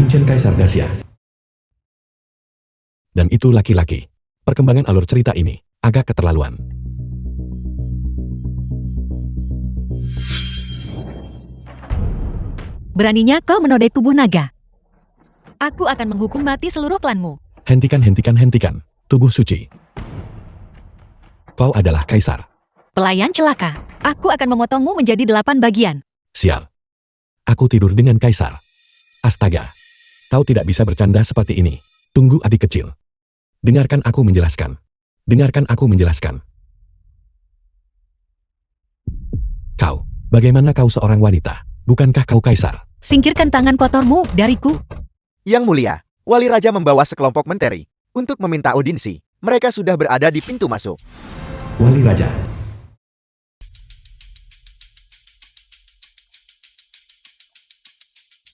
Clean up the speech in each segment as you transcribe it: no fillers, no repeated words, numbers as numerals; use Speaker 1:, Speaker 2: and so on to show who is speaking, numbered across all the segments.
Speaker 1: Lincen Kaisar Dacia. Dan itu laki-laki. Perkembangan alur cerita ini agak keterlaluan.
Speaker 2: Beraninya kau menodai tubuh naga. Aku akan menghukum mati seluruh klanmu.
Speaker 1: Hentikan. Tubuh suci. Kau adalah kaisar.
Speaker 2: Pelayan celaka. Aku akan memotongmu menjadi 8 bagian.
Speaker 1: Sial. Aku tidur dengan kaisar. Astaga. Kau tidak bisa bercanda seperti ini. Tunggu adik kecil. Dengarkan aku menjelaskan. Kau, bagaimana kau seorang wanita? Bukankah kau kaisar?
Speaker 2: Singkirkan tangan kotormu dariku.
Speaker 3: Yang Mulia, Wali Raja membawa sekelompok menteri untuk meminta audiensi. Mereka sudah berada di pintu masuk.
Speaker 1: Wali Raja.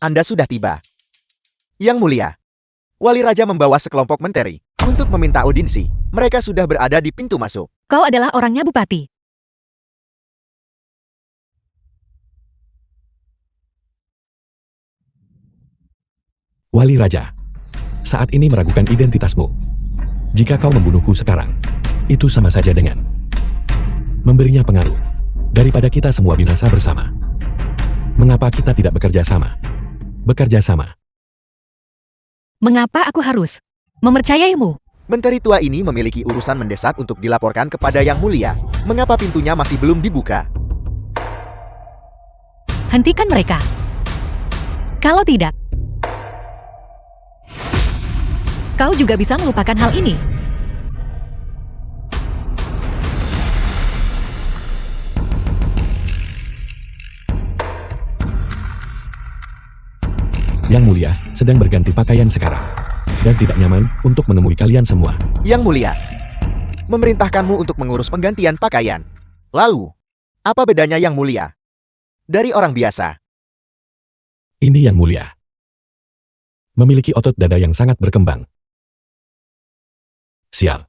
Speaker 3: Anda sudah tiba. Yang Mulia, Wali Raja membawa sekelompok menteri untuk meminta audiensi. Mereka sudah berada di pintu masuk.
Speaker 2: Kau adalah orangnya Bupati.
Speaker 1: Wali Raja. Saat ini meragukan identitasmu. Jika kau membunuhku sekarang, itu sama saja dengan memberinya pengaruh. Daripada kita semua binasa bersama. Mengapa kita tidak bekerja sama?
Speaker 2: Mengapa aku harus mempercayaimu?
Speaker 3: Menteri tua ini memiliki urusan mendesak untuk dilaporkan kepada Yang Mulia. Mengapa pintunya masih belum dibuka?
Speaker 2: Hentikan mereka. Kalau tidak, kau juga bisa melupakan hal ini.
Speaker 1: Yang Mulia sedang berganti pakaian sekarang. Dan tidak nyaman untuk menemui kalian semua.
Speaker 3: Yang Mulia, memerintahkanmu untuk mengurus penggantian pakaian. Lalu, apa bedanya Yang Mulia dari orang biasa?
Speaker 1: Ini Yang Mulia. Memiliki otot dada yang sangat berkembang. Sial.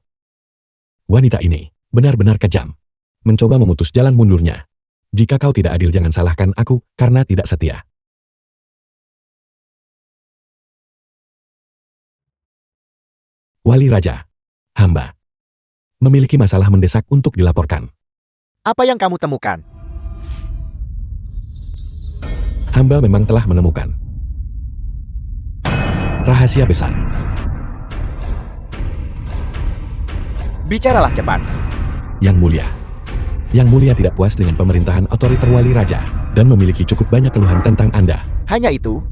Speaker 1: Wanita ini benar-benar kejam. Mencoba memutus jalan mundurnya. Jika kau tidak adil, jangan salahkan aku karena tidak setia. Wali Raja. Hamba. Memiliki masalah mendesak untuk dilaporkan.
Speaker 3: Apa yang kamu temukan?
Speaker 1: Hamba memang telah menemukan rahasia besar.
Speaker 3: Bicaralah cepat.
Speaker 1: Yang Mulia tidak puas dengan pemerintahan otoriter Wali Raja dan memiliki cukup banyak keluhan tentang Anda.
Speaker 3: Hanya itu?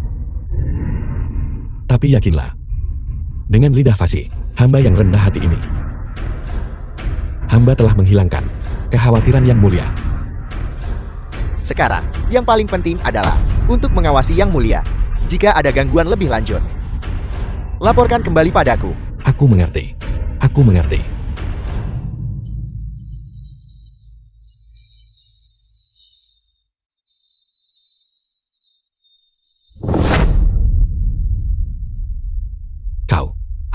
Speaker 1: Tapi yakinlah, dengan lidah fasih, hamba yang rendah hati ini, hamba telah menghilangkan kekhawatiran Yang Mulia.
Speaker 3: Sekarang, yang paling penting adalah untuk mengawasi Yang Mulia. Jika ada gangguan lebih lanjut, laporkan kembali padaku.
Speaker 1: Aku mengerti.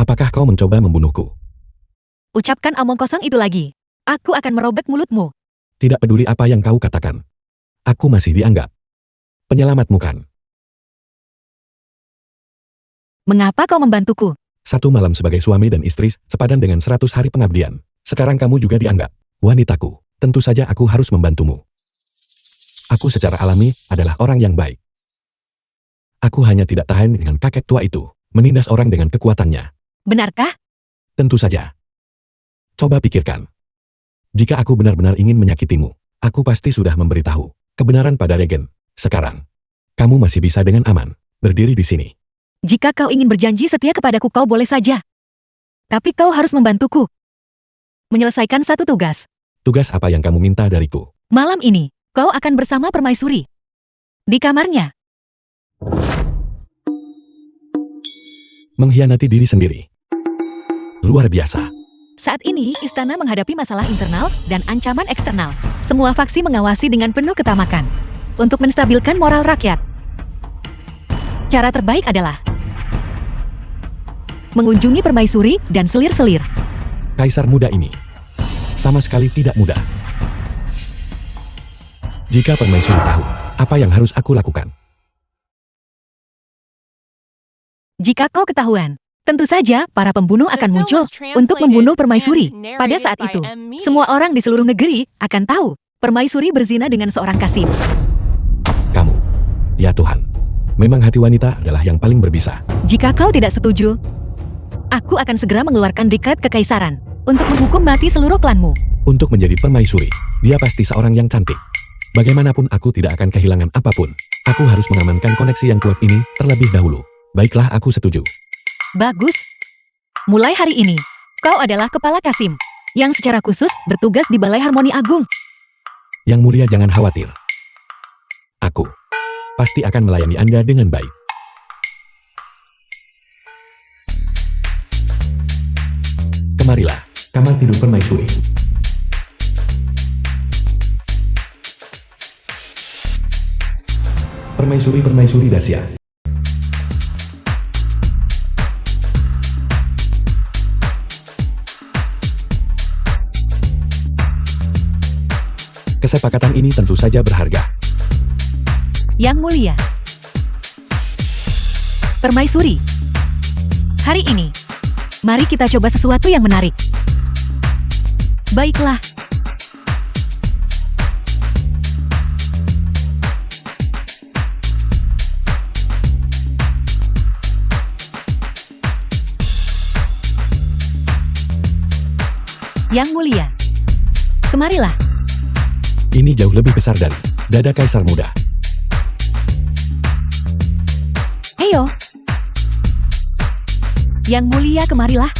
Speaker 1: Apakah kau mencoba membunuhku?
Speaker 2: Ucapkan omong kosong itu lagi. Aku akan merobek mulutmu.
Speaker 1: Tidak peduli apa yang kau katakan. Aku masih dianggap penyelamatmu kan?
Speaker 2: Mengapa kau membantuku?
Speaker 1: 1 malam sebagai suami dan istri sepadan dengan 100 hari pengabdian. Sekarang kamu juga dianggap wanitaku. Tentu saja aku harus membantumu. Aku secara alami adalah orang yang baik. Aku hanya tidak tahan dengan kakek tua itu menindas orang dengan kekuatannya.
Speaker 2: Benarkah?
Speaker 1: Tentu saja. Coba pikirkan. Jika aku benar-benar ingin menyakitimu, aku pasti sudah memberitahu kebenaran pada Regen. Sekarang, kamu masih bisa dengan aman berdiri di sini.
Speaker 2: Jika kau ingin berjanji setia kepadaku, kau boleh saja. Tapi kau harus membantuku menyelesaikan satu tugas.
Speaker 1: Tugas apa yang kamu minta dariku?
Speaker 2: Malam ini, kau akan bersama permaisuri di kamarnya.
Speaker 1: Mengkhianati diri sendiri. Luar biasa.
Speaker 2: Saat ini, istana menghadapi masalah internal dan ancaman eksternal. Semua faksi mengawasi dengan penuh ketamakan untuk menstabilkan moral rakyat. Cara terbaik adalah mengunjungi permaisuri dan selir-selir.
Speaker 1: Kaisar muda ini sama sekali tidak mudah. Jika permaisuri tahu apa yang harus aku lakukan,
Speaker 2: Jika kau ketahuan, tentu saja para pembunuh akan muncul untuk membunuh permaisuri. Pada saat itu, semua orang di seluruh negeri akan tahu permaisuri berzina dengan seorang kasim.
Speaker 1: Kamu. Ya Tuhan. Memang hati wanita adalah yang paling berbisa.
Speaker 2: Jika kau tidak setuju, aku akan segera mengeluarkan dekret kekaisaran untuk menghukum mati seluruh klanmu.
Speaker 1: Untuk menjadi permaisuri, dia pasti seorang yang cantik. Bagaimanapun aku tidak akan kehilangan apapun. Aku harus mengamankan koneksi yang kuat ini terlebih dahulu. Baiklah, aku setuju.
Speaker 2: Bagus. Mulai hari ini, kau adalah kepala kasim yang secara khusus bertugas di Balai Harmoni Agung.
Speaker 1: Yang mulia jangan khawatir. Aku pasti akan melayani Anda dengan baik. Kemarilah, kamar tidur permaisuri. Permaisuri Dacia. Kesepakatan ini tentu saja berharga.
Speaker 2: Yang mulia, permaisuri, hari ini, mari kita coba sesuatu yang menarik. Baiklah. Yang mulia, kemarilah.
Speaker 1: Ini jauh lebih besar dari dada kaisar muda.
Speaker 2: Heyo. Yang mulia, kemarilah.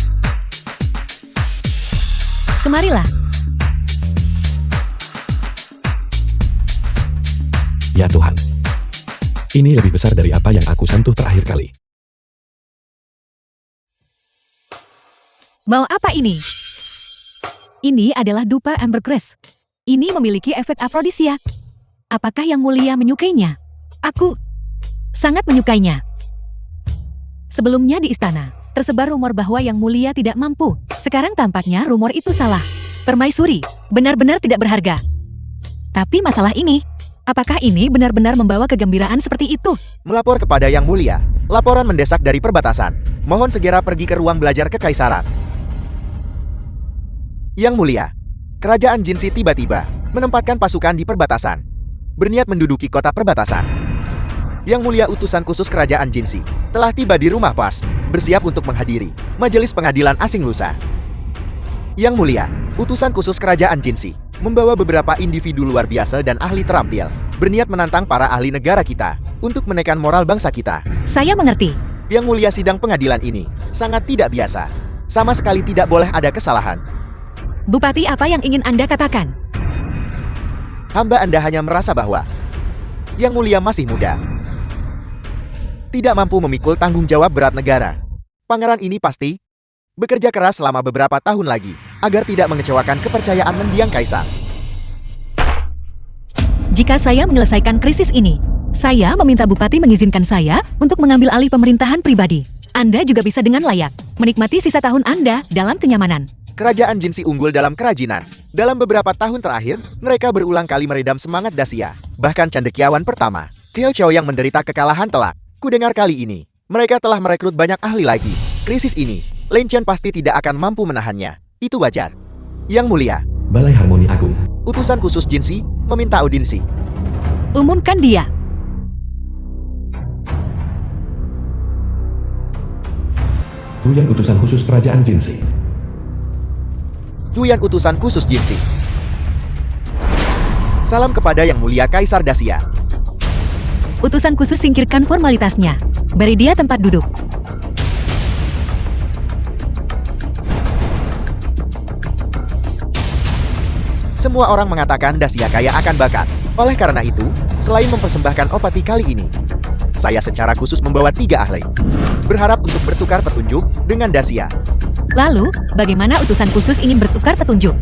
Speaker 2: Kemarilah.
Speaker 1: Ya Tuhan. Ini lebih besar dari apa yang aku sentuh terakhir kali.
Speaker 2: Mau apa ini? Ini adalah dupa ambergris. Ini memiliki efek afrodisiak. Apakah yang mulia menyukainya? Aku sangat menyukainya. Sebelumnya di istana, tersebar rumor bahwa yang mulia tidak mampu. Sekarang tampaknya rumor itu salah. Permaisuri benar-benar tidak berharga. Tapi masalah ini, apakah ini benar-benar membawa kegembiraan seperti itu?
Speaker 3: Melapor kepada Yang Mulia. Laporan mendesak dari perbatasan. Mohon segera pergi ke ruang belajar kekaisaran. Yang Mulia. Kerajaan Jinsi tiba-tiba menempatkan pasukan di perbatasan. Berniat menduduki kota perbatasan. Yang Mulia, utusan khusus kerajaan Jinsi telah tiba di rumah Pas, bersiap untuk menghadiri majelis pengadilan asing lusa. Yang Mulia, utusan khusus kerajaan Jinsi membawa beberapa individu luar biasa dan ahli terampil, berniat menantang para ahli negara kita untuk menekan moral bangsa kita.
Speaker 2: Saya mengerti.
Speaker 3: Yang Mulia, sidang pengadilan ini sangat tidak biasa. Sama sekali tidak boleh ada kesalahan.
Speaker 2: Bupati, apa yang ingin Anda katakan?
Speaker 3: Hamba Anda hanya merasa bahwa Yang Mulia masih muda, tidak mampu memikul tanggung jawab berat negara. Pangeran ini pasti bekerja keras selama beberapa tahun lagi agar tidak mengecewakan kepercayaan mendiang kaisar.
Speaker 2: Jika saya menyelesaikan krisis ini, saya meminta Bupati mengizinkan saya untuk mengambil alih pemerintahan pribadi. Anda juga bisa dengan layak menikmati sisa tahun Anda dalam kenyamanan.
Speaker 3: Kerajaan Jinsi unggul dalam kerajinan. Dalam beberapa tahun terakhir, mereka berulang kali meredam semangat Dacia. Bahkan cendekiawan pertama, Xiao Qiao yang menderita kekalahan telak. Kudengar kali ini, mereka telah merekrut banyak ahli lagi. Krisis ini, Lin Chen pasti tidak akan mampu menahannya. Itu wajar. Yang Mulia,
Speaker 1: Balai Harmoni Agung.
Speaker 3: utusan khusus Jinsi meminta audiensi.
Speaker 2: Umumkan dia.
Speaker 1: Tuyan utusan khusus kerajaan Jinsi.
Speaker 3: Duyan utusan khusus Jinsi. Salam kepada Yang Mulia Kaisar Dacia.
Speaker 2: Utusan khusus singkirkan formalitasnya. Beri dia tempat duduk.
Speaker 3: Semua orang mengatakan Dacia kaya akan bakat. Oleh karena itu, selain mempersembahkan opati kali ini, saya secara khusus membawa 3 ahli. Berharap untuk bertukar petunjuk dengan Dacia.
Speaker 2: Lalu, bagaimana utusan khusus ingin bertukar petunjuk?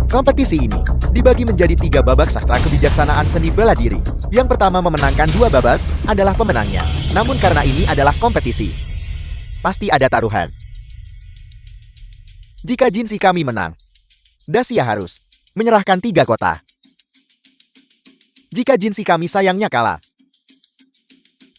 Speaker 3: Kompetisi ini dibagi menjadi 3 babak sastra kebijaksanaan seni bela diri. Yang pertama memenangkan 2 babak adalah pemenangnya. Namun karena ini adalah kompetisi, pasti ada taruhan. Jika Jinsi kami menang, Dacia harus menyerahkan 3 kota. Jika Jinsi kami sayangnya kalah,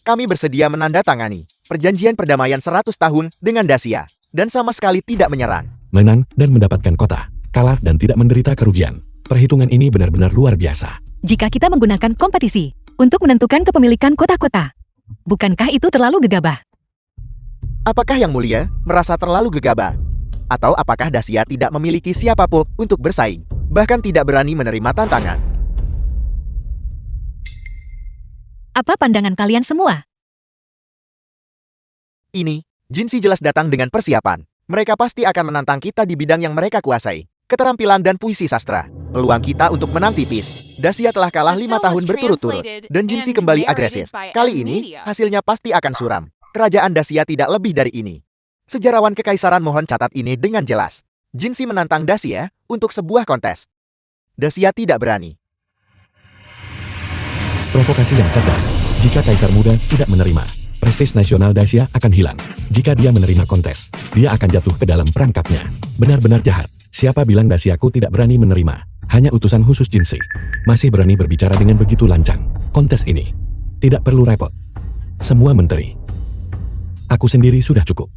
Speaker 3: kami bersedia menandatangani perjanjian perdamaian 100 tahun dengan Dacia, dan sama sekali tidak menyerang.
Speaker 1: Menang dan mendapatkan kota, kalah dan tidak menderita kerugian. Perhitungan ini benar-benar luar biasa.
Speaker 2: Jika kita menggunakan kompetisi untuk menentukan kepemilikan kota-kota, bukankah itu terlalu gegabah?
Speaker 3: Apakah Yang Mulia merasa terlalu gegabah? Atau apakah Dacia tidak memiliki siapapun untuk bersaing, bahkan tidak berani menerima tantangan?
Speaker 2: Apa pandangan kalian semua?
Speaker 3: Ini, Jinsi jelas datang dengan persiapan. Mereka pasti akan menantang kita di bidang yang mereka kuasai, keterampilan dan puisi sastra. Peluang kita untuk menang tipis. Dacia telah kalah 5 tahun berturut-turut, dan Jinsi kembali agresif. Kali ini, hasilnya pasti akan suram. Kerajaan Dacia tidak lebih dari ini. Sejarawan Kekaisaran mohon catat ini dengan jelas. Jinsi menantang Dacia untuk sebuah kontes. Dacia tidak berani.
Speaker 1: Provokasi yang cerdas. Jika Kaisar Muda tidak menerima, prestis nasional Dacia akan hilang. Jika dia menerima kontes, dia akan jatuh ke dalam perangkapnya. Benar-benar jahat. Siapa bilang Daciaku tidak berani menerima? Hanya utusan khusus Jinsi. Masih berani berbicara dengan begitu lancang. Kontes ini tidak perlu repot. Semua menteri. Aku sendiri sudah cukup.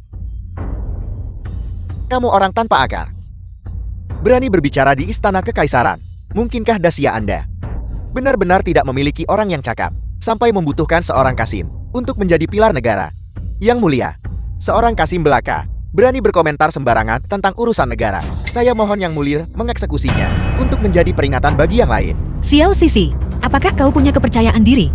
Speaker 3: Kamu orang tanpa akar. Berani berbicara di istana kekaisaran. Mungkinkah Dacia Anda benar-benar tidak memiliki orang yang cakap, sampai membutuhkan seorang Kasim untuk menjadi pilar negara? Yang Mulia, seorang Kasim belaka, berani berkomentar sembarangan tentang urusan negara. Saya mohon Yang Mulia mengeksekusinya untuk menjadi peringatan bagi yang lain.
Speaker 2: Xiao Sisi, apakah kau punya kepercayaan diri?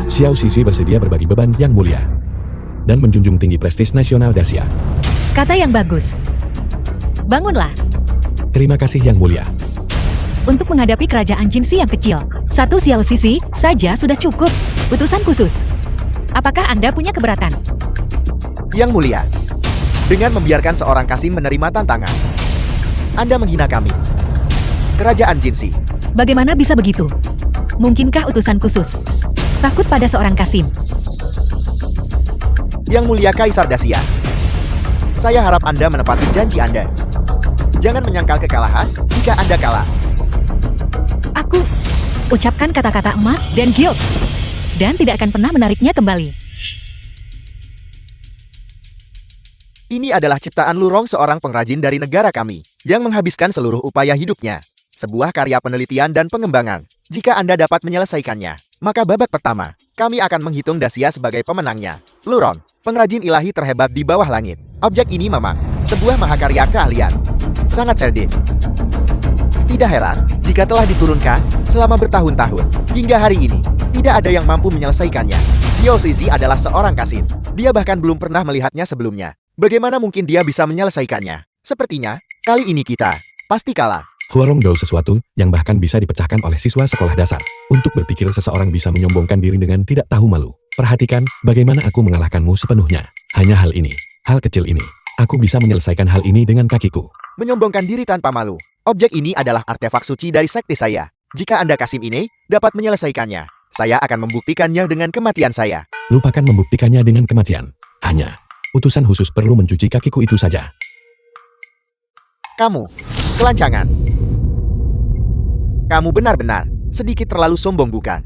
Speaker 1: Xiao Sisi bersedia berbagi beban Yang Mulia dan menjunjung tinggi prestis nasional Dacia.
Speaker 2: Kata yang bagus. Bangunlah.
Speaker 1: Terima kasih Yang Mulia.
Speaker 2: Untuk menghadapi kerajaan Jinsi yang kecil, satu Xiao Sisi saja sudah cukup. Utusan khusus. Apakah Anda punya keberatan?
Speaker 3: Yang Mulia, dengan membiarkan seorang Kasim menerima tantangan, Anda menghina kami. Kerajaan Jinsi.
Speaker 2: Bagaimana bisa begitu? Mungkinkah utusan khusus takut pada seorang Kasim?
Speaker 3: Yang Mulia Kaisar Dacia, saya harap Anda menepati janji Anda. Jangan menyangkal kekalahan jika Anda kalah.
Speaker 2: Aku ucapkan kata-kata emas dan giok, dan tidak akan pernah menariknya kembali.
Speaker 3: Ini adalah ciptaan Lurong, seorang pengrajin dari negara kami, yang menghabiskan seluruh upaya hidupnya. Sebuah karya penelitian dan pengembangan. Jika Anda dapat menyelesaikannya, maka babak pertama, kami akan menghitung Dacia sebagai pemenangnya. Lurong, pengrajin ilahi terhebat di bawah langit. Objek ini memang sebuah mahakarya keahlian. Sangat cerdik. Tidak heran jika telah diturunkan selama bertahun-tahun. Hingga hari ini, tidak ada yang mampu menyelesaikannya. Xiao Sisi adalah seorang Kasim. Dia bahkan belum pernah melihatnya sebelumnya. Bagaimana mungkin dia bisa menyelesaikannya? Sepertinya, kali ini kita pasti kalah.
Speaker 1: Huarong Dou, sesuatu yang bahkan bisa dipecahkan oleh siswa sekolah dasar. Untuk berpikir seseorang bisa menyombongkan diri dengan tidak tahu malu. Perhatikan bagaimana aku mengalahkanmu sepenuhnya. Hanya hal ini, hal kecil ini. Aku bisa menyelesaikan hal ini dengan kakiku.
Speaker 3: Menyombongkan diri tanpa malu. Objek ini adalah artefak suci dari sekte saya. Jika Anda Kasim ini dapat menyelesaikannya, saya akan membuktikannya dengan kematian saya.
Speaker 1: Lupakan membuktikannya dengan kematian. Hanya utusan khusus perlu mencuci kakiku itu saja.
Speaker 3: Kamu kelancangan. Kamu benar-benar sedikit terlalu sombong, bukan?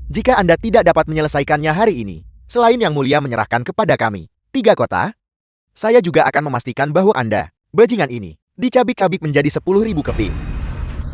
Speaker 3: Jika Anda tidak dapat menyelesaikannya hari ini, selain Yang Mulia menyerahkan kepada kami 3 kota, saya juga akan memastikan bahwa Anda, bajingan ini, dicabik-cabik menjadi 10.000 keping.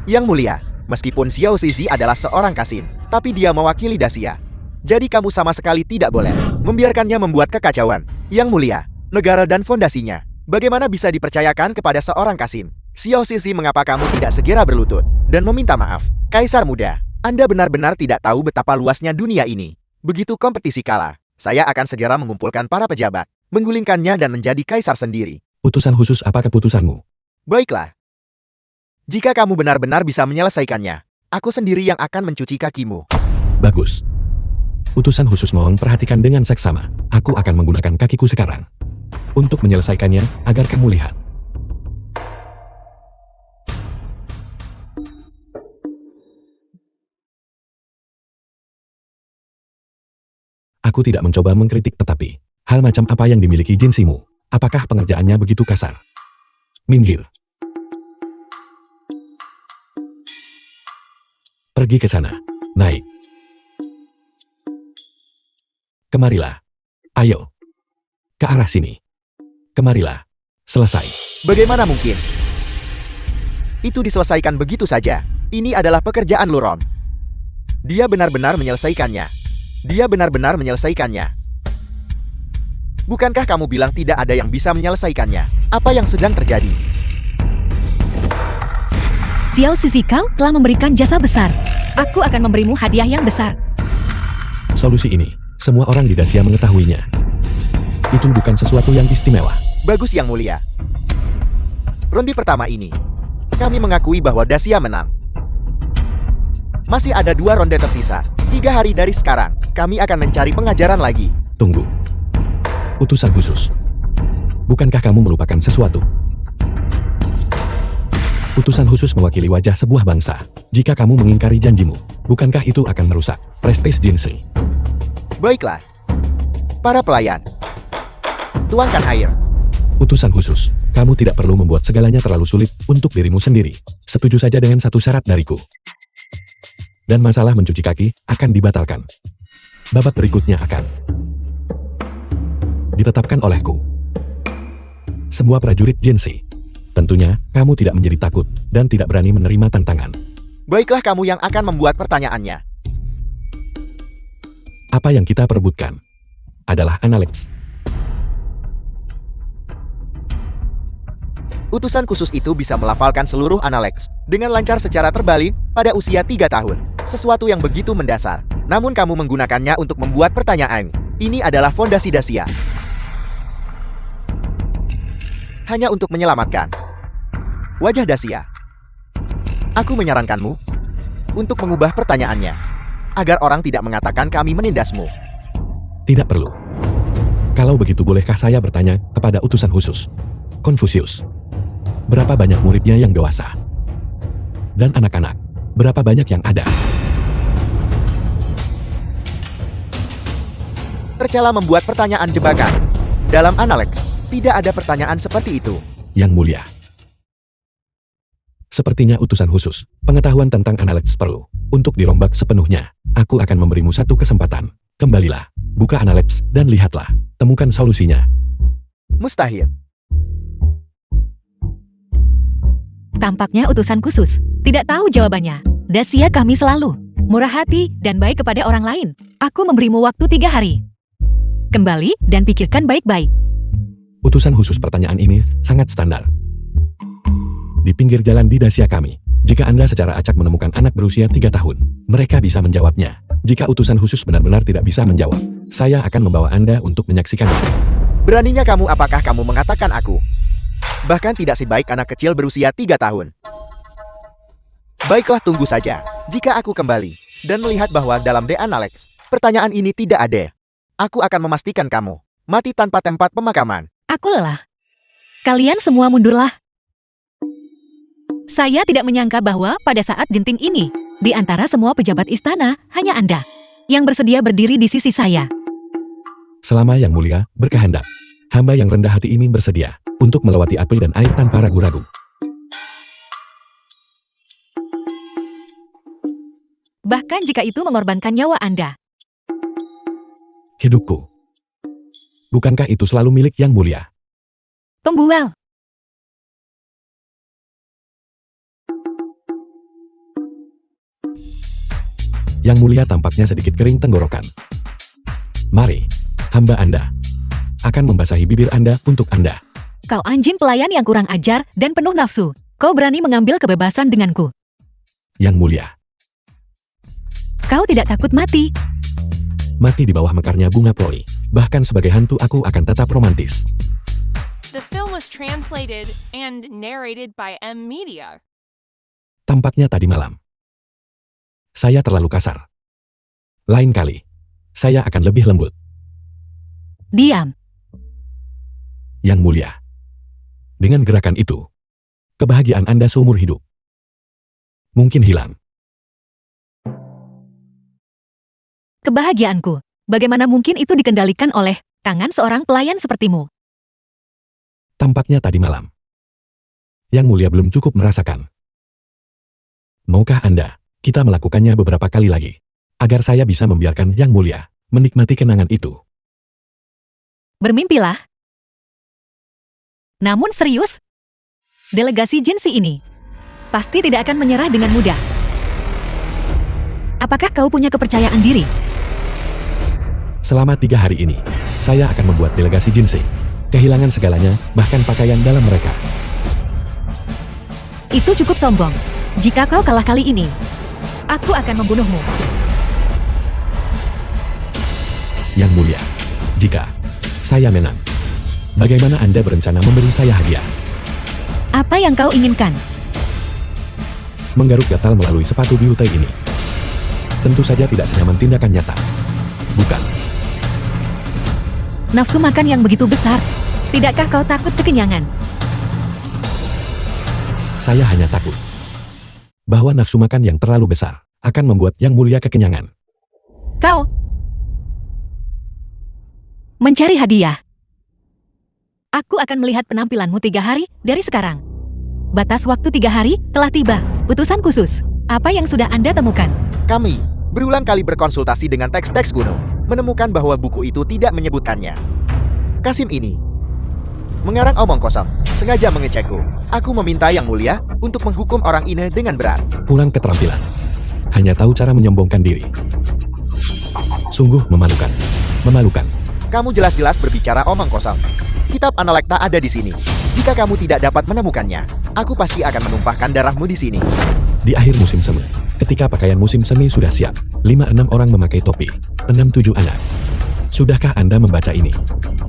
Speaker 3: Yang Mulia, meskipun Xiao Sisi adalah seorang Kasim, tapi dia mewakili Dacia. Jadi kamu sama sekali tidak boleh membiarkannya membuat kekacauan. Yang Mulia, negara dan fondasinya, bagaimana bisa dipercayakan kepada seorang Kasim? Xiao Sisi, mengapa kamu tidak segera berlutut dan meminta maaf? Kaisar Muda, Anda benar-benar tidak tahu betapa luasnya dunia ini. Begitu kompetisi kalah, saya akan segera mengumpulkan para pejabat, menggulingkannya dan menjadi kaisar sendiri.
Speaker 1: Utusan khusus, apa keputusanmu?
Speaker 3: Baiklah. Jika kamu benar-benar bisa menyelesaikannya, aku sendiri yang akan mencuci kakimu.
Speaker 1: Bagus. Utusan khusus mohon perhatikan dengan seksama. Aku akan menggunakan kakiku sekarang untuk menyelesaikannya agar kamu lihat. Aku tidak mencoba mengkritik, tetapi hal macam apa yang dimiliki Jinsimu? Apakah pengerjaannya begitu kasar? Minggir. Pergi ke sana. Naik. Kemarilah. Ayo. Ke arah sini. Kemarilah. Selesai.
Speaker 3: Bagaimana mungkin? Itu diselesaikan begitu saja. Ini adalah pekerjaan Lurom. Dia benar-benar menyelesaikannya. Dia benar-benar menyelesaikannya. Bukankah kamu bilang tidak ada yang bisa menyelesaikannya? Apa yang sedang terjadi?
Speaker 2: Xiao Sisi, kau telah memberikan jasa besar. Aku akan memberimu hadiah yang besar.
Speaker 1: Solusi ini, semua orang di Dacia mengetahuinya. Itu bukan sesuatu yang istimewa.
Speaker 3: Bagus Yang Mulia. Ronde pertama ini, kami mengakui bahwa Dacia menang. Masih ada 2 ronde tersisa. 3 hari dari sekarang, kami akan mencari pengajaran lagi.
Speaker 1: Tunggu. Utusan khusus. Bukankah kamu melupakan sesuatu? Utusan khusus mewakili wajah sebuah bangsa. Jika kamu mengingkari janjimu, bukankah itu akan merusak prestis Jinsi?
Speaker 3: Baiklah. Para pelayan, tuangkan air.
Speaker 1: Utusan khusus, kamu tidak perlu membuat segalanya terlalu sulit untuk dirimu sendiri. Setuju saja dengan satu syarat dariku. Dan masalah mencuci kaki akan dibatalkan. Babak berikutnya akan ditetapkan olehku. Semua prajurit Jinsi. Tentunya, kamu tidak menjadi takut dan tidak berani menerima tantangan.
Speaker 3: Baiklah, kamu yang akan membuat pertanyaannya.
Speaker 1: Apa yang kita perebutkan adalah Analeks.
Speaker 3: Utusan khusus itu bisa melafalkan seluruh Analeks dengan lancar secara terbalik pada usia 3 tahun. Sesuatu yang begitu mendasar. Namun kamu menggunakannya untuk membuat pertanyaan. Ini adalah fondasi Dacia. Hanya untuk menyelamatkan wajah Dacia. Aku menyarankanmu untuk mengubah pertanyaannya, agar orang tidak mengatakan kami menindasmu.
Speaker 1: Tidak perlu. Kalau begitu bolehkah saya bertanya kepada utusan khusus? Konfusius. Berapa banyak muridnya yang dewasa? Dan anak-anak, berapa banyak yang ada?
Speaker 3: Tercela membuat pertanyaan jebakan. Dalam Analeks, tidak ada pertanyaan seperti itu.
Speaker 1: Yang Mulia. Sepertinya utusan khusus, pengetahuan tentang Analeks perlu untuk dirombak sepenuhnya. Aku akan memberimu satu kesempatan. Kembalilah, buka Analeks dan lihatlah. Temukan solusinya.
Speaker 3: Mustahil.
Speaker 2: Tampaknya utusan khusus tidak tahu jawabannya. Dacia kami selalu murah hati dan baik kepada orang lain. Aku memberimu waktu 3 hari. Kembali dan pikirkan baik-baik.
Speaker 1: Utusan khusus pertanyaan ini sangat standar. Di pinggir jalan di Dacia kami, jika Anda secara acak menemukan anak berusia 3 tahun, mereka bisa menjawabnya. Jika utusan khusus benar-benar tidak bisa menjawab, saya akan membawa Anda untuk menyaksikannya.
Speaker 3: Beraninya kamu, apakah kamu mengatakan aku? Bahkan tidak sebaik anak kecil berusia 3 tahun. Baiklah, tunggu saja. Jika aku kembali dan melihat bahwa dalam The Analeks, pertanyaan ini tidak ada, aku akan memastikan kamu mati tanpa tempat pemakaman.
Speaker 2: Aku lelah. Kalian semua mundurlah. Saya tidak menyangka bahwa pada saat genting ini, di antara semua pejabat istana, hanya Anda yang bersedia berdiri di sisi saya.
Speaker 1: Selama Yang Mulia berkehendak, hamba yang rendah hati ini bersedia untuk melewati api dan air tanpa ragu-ragu.
Speaker 2: Bahkan jika itu mengorbankan nyawa Anda.
Speaker 1: Hidupku. Bukankah itu selalu milik Yang Mulia?
Speaker 2: Pembual.
Speaker 1: Yang Mulia tampaknya sedikit kering tenggorokan. Mari, hamba Anda akan membasahi bibir Anda untuk Anda.
Speaker 2: Kau anjing pelayan yang kurang ajar dan penuh nafsu. Kau berani mengambil kebebasan denganku.
Speaker 1: Yang Mulia.
Speaker 2: Kau tidak takut mati.
Speaker 1: Mati di bawah mekarnya bunga pori. Bahkan sebagai hantu aku akan tetap romantis.
Speaker 4: The film was translated and narrated by M Media.
Speaker 1: Tampaknya tadi malam saya terlalu kasar. Lain kali, saya akan lebih lembut.
Speaker 2: Diam.
Speaker 1: Yang Mulia. Dengan gerakan itu, kebahagiaan Anda seumur hidup mungkin hilang.
Speaker 2: Kebahagiaanku. Bagaimana mungkin itu dikendalikan oleh tangan seorang pelayan sepertimu?
Speaker 1: Tampaknya tadi malam Yang Mulia belum cukup merasakan. Maukah Anda kita melakukannya beberapa kali lagi, agar saya bisa membiarkan Yang Mulia menikmati kenangan itu?
Speaker 2: Bermimpilah. Namun serius, delegasi Jinsi ini pasti tidak akan menyerah dengan mudah. Apakah kau punya kepercayaan diri?
Speaker 1: Selama 3 hari ini, saya akan membuat delegasi Jinsei kehilangan segalanya, bahkan pakaian dalam mereka.
Speaker 2: Itu cukup sombong. Jika kau kalah kali ini, aku akan membunuhmu.
Speaker 1: Yang mulia, jika saya menang, bagaimana Anda berencana memberi saya hadiah?
Speaker 2: Apa yang kau inginkan?
Speaker 1: Menggaruk gatal melalui sepatu biru teh ini. Tentu saja tidak senyaman tindakan nyata. Bukan.
Speaker 2: Nafsu makan yang begitu besar. Tidakkah kau takut kekenyangan?
Speaker 1: Saya hanya takut bahwa nafsu makan yang terlalu besar akan membuat Yang Mulia kekenyangan.
Speaker 2: Kau mencari hadiah. Aku akan melihat penampilanmu 3 hari dari sekarang. Batas waktu 3 hari telah tiba. Utusan khusus. Apa yang sudah Anda temukan?
Speaker 3: Kami berulang kali berkonsultasi dengan teks-teks kuno, menemukan bahwa buku itu tidak menyebutkannya. Kasim ini mengarang omong kosong, sengaja mengecekku. Aku meminta Yang Mulia untuk menghukum orang ini dengan berat.
Speaker 1: Kurang keterampilan. Hanya tahu cara menyombongkan diri. Sungguh memalukan. Memalukan.
Speaker 3: Kamu jelas-jelas berbicara omong kosong. Kitab Analekta ada di sini. Jika kamu tidak dapat menemukannya, aku pasti akan menumpahkan darahmu di sini.
Speaker 1: Di akhir musim semi, ketika pakaian musim semi sudah siap, 5-6 orang memakai topi, 6-7 anak. Sudahkah Anda membaca ini?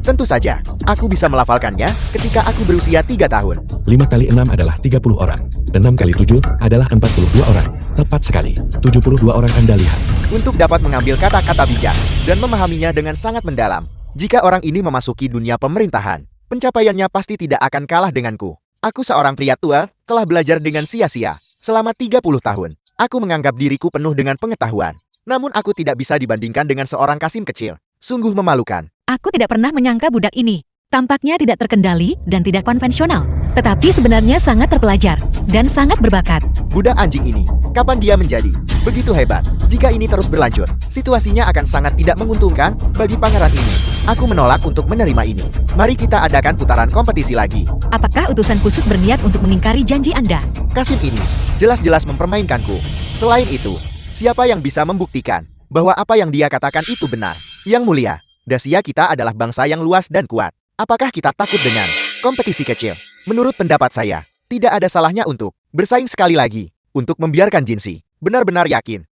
Speaker 3: Tentu saja, aku bisa melafalkannya ketika aku berusia 3 tahun.
Speaker 1: 5 kali 6 adalah 30 orang. 6 kali 7 adalah 42 orang. Tepat sekali, 72 orang Anda lihat.
Speaker 3: Untuk dapat mengambil kata-kata bijak dan memahaminya dengan sangat mendalam. Jika orang ini memasuki dunia pemerintahan, pencapaiannya pasti tidak akan kalah denganku. Aku seorang pria tua, telah belajar dengan sia-sia. Selama 30 tahun, aku menganggap diriku penuh dengan pengetahuan. Namun aku tidak bisa dibandingkan dengan seorang Kasim kecil. Sungguh memalukan.
Speaker 2: Aku tidak pernah menyangka budak ini. Tampaknya tidak terkendali dan tidak konvensional. Tetapi sebenarnya sangat terpelajar dan sangat berbakat.
Speaker 3: Budak anjing ini, kapan dia menjadi begitu hebat? Jika ini terus berlanjut, situasinya akan sangat tidak menguntungkan bagi pangeran ini. Aku menolak untuk menerima ini. Mari kita adakan putaran kompetisi lagi.
Speaker 2: Apakah utusan khusus berniat untuk mengingkari janji Anda?
Speaker 3: Kasim ini jelas-jelas mempermainkanku. Selain itu, siapa yang bisa membuktikan bahwa apa yang dia katakan itu benar? Yang Mulia, Dacia kita adalah bangsa yang luas dan kuat. Apakah kita takut dengan kompetisi kecil? Menurut pendapat saya, tidak ada salahnya untuk bersaing sekali lagi untuk membiarkan Jinsi benar-benar yakin.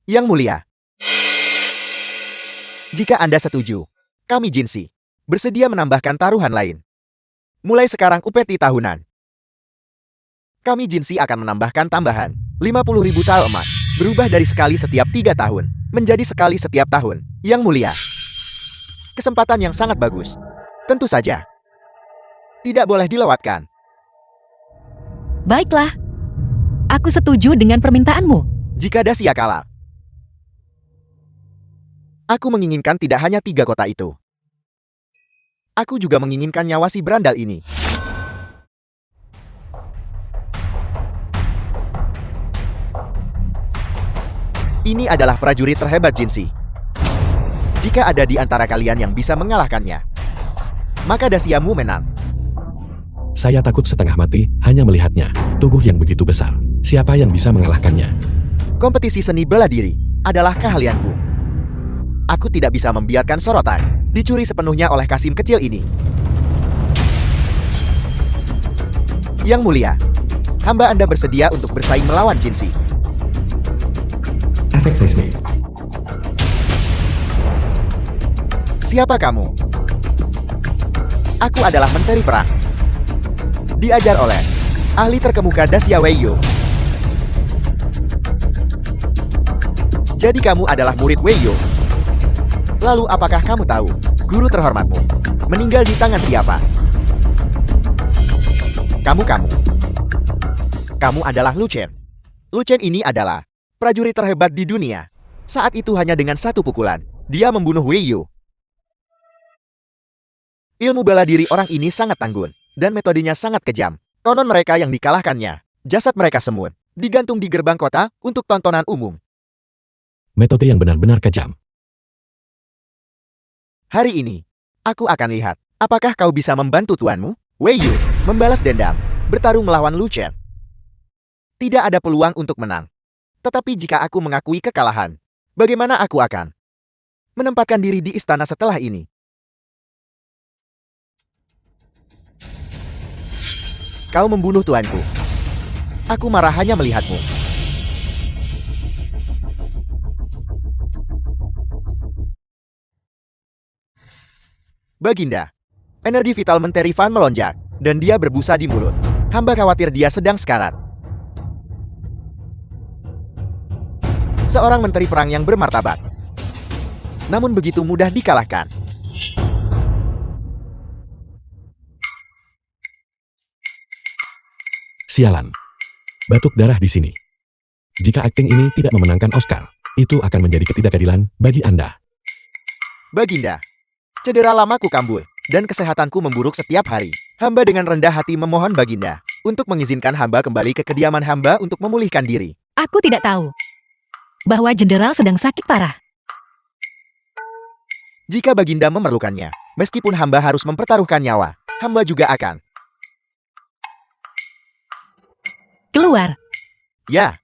Speaker 3: Yang Mulia, jika Anda setuju, kami Jinsi bersedia menambahkan taruhan lain. Mulai sekarang upeti tahunan. Kami Jinsi akan menambahkan tambahan 50.000 tal emas, berubah dari sekali setiap 3 tahun, menjadi sekali setiap tahun. Yang Mulia, kesempatan yang sangat bagus. Tentu saja, tidak boleh dilewatkan.
Speaker 2: Baiklah. Aku setuju dengan permintaanmu.
Speaker 3: Jika Dacia kalah, aku menginginkan tidak hanya 3 kota itu. Aku juga menginginkan nyawa si berandal ini. Ini adalah prajurit terhebat Jinsi. Jika ada di antara kalian yang bisa mengalahkannya, maka Daciamu menang.
Speaker 1: Saya takut setengah mati hanya melihatnya. Tubuh yang begitu besar. Siapa yang bisa mengalahkannya?
Speaker 3: Kompetisi seni bela diri adalah keahlianku. Aku tidak bisa membiarkan sorotan dicuri sepenuhnya oleh Kasim kecil ini. Yang Mulia, hamba Anda bersedia untuk bersaing melawan Jinsi.
Speaker 1: Efek seismik.
Speaker 3: Siapa kamu? Aku adalah Menteri Perang. Diajar oleh ahli terkemuka Dacia Weiyo. Jadi kamu adalah murid Weiyo. Lalu apakah kamu tahu guru terhormatmu meninggal di tangan siapa? Kamu adalah Lu Chen. Lu Chen ini adalah prajurit terhebat di dunia. Saat itu hanya dengan 1 pukulan, dia membunuh Weiyo. Ilmu bela diri orang ini sangat tangguh, dan metodenya sangat kejam. Konon mereka yang dikalahkannya Jasad mereka semut digantung di gerbang kota untuk tontonan umum.
Speaker 1: Metode yang benar-benar kejam.
Speaker 3: Hari ini, aku akan lihat apakah kau bisa membantu tuanmu, Wei Yu, membalas dendam, bertarung melawan Lu Chen. Tidak ada peluang untuk menang. Tetapi jika aku mengakui kekalahan, bagaimana aku akan menempatkan diri di istana setelah ini? Kau membunuh tuanku. Aku marah hanya melihatmu. Baginda. Energi vital Menteri Fan melonjak, dan dia berbusa di mulut. Hamba khawatir dia sedang sekarat. Seorang menteri perang yang bermartabat. Namun begitu mudah dikalahkan.
Speaker 1: Sialan. Batuk darah di sini. Jika akting ini tidak memenangkan Oscar, itu akan menjadi ketidakadilan bagi Anda.
Speaker 3: Baginda. Cedera lamaku kambuh, dan kesehatanku memburuk setiap hari. Hamba dengan rendah hati memohon Baginda untuk mengizinkan hamba kembali ke kediaman hamba untuk memulihkan diri.
Speaker 2: Aku tidak tahu bahwa jenderal sedang sakit parah.
Speaker 3: Jika Baginda memerlukannya, meskipun hamba harus mempertaruhkan nyawa, hamba juga akan.
Speaker 2: Keluar.
Speaker 3: Ya.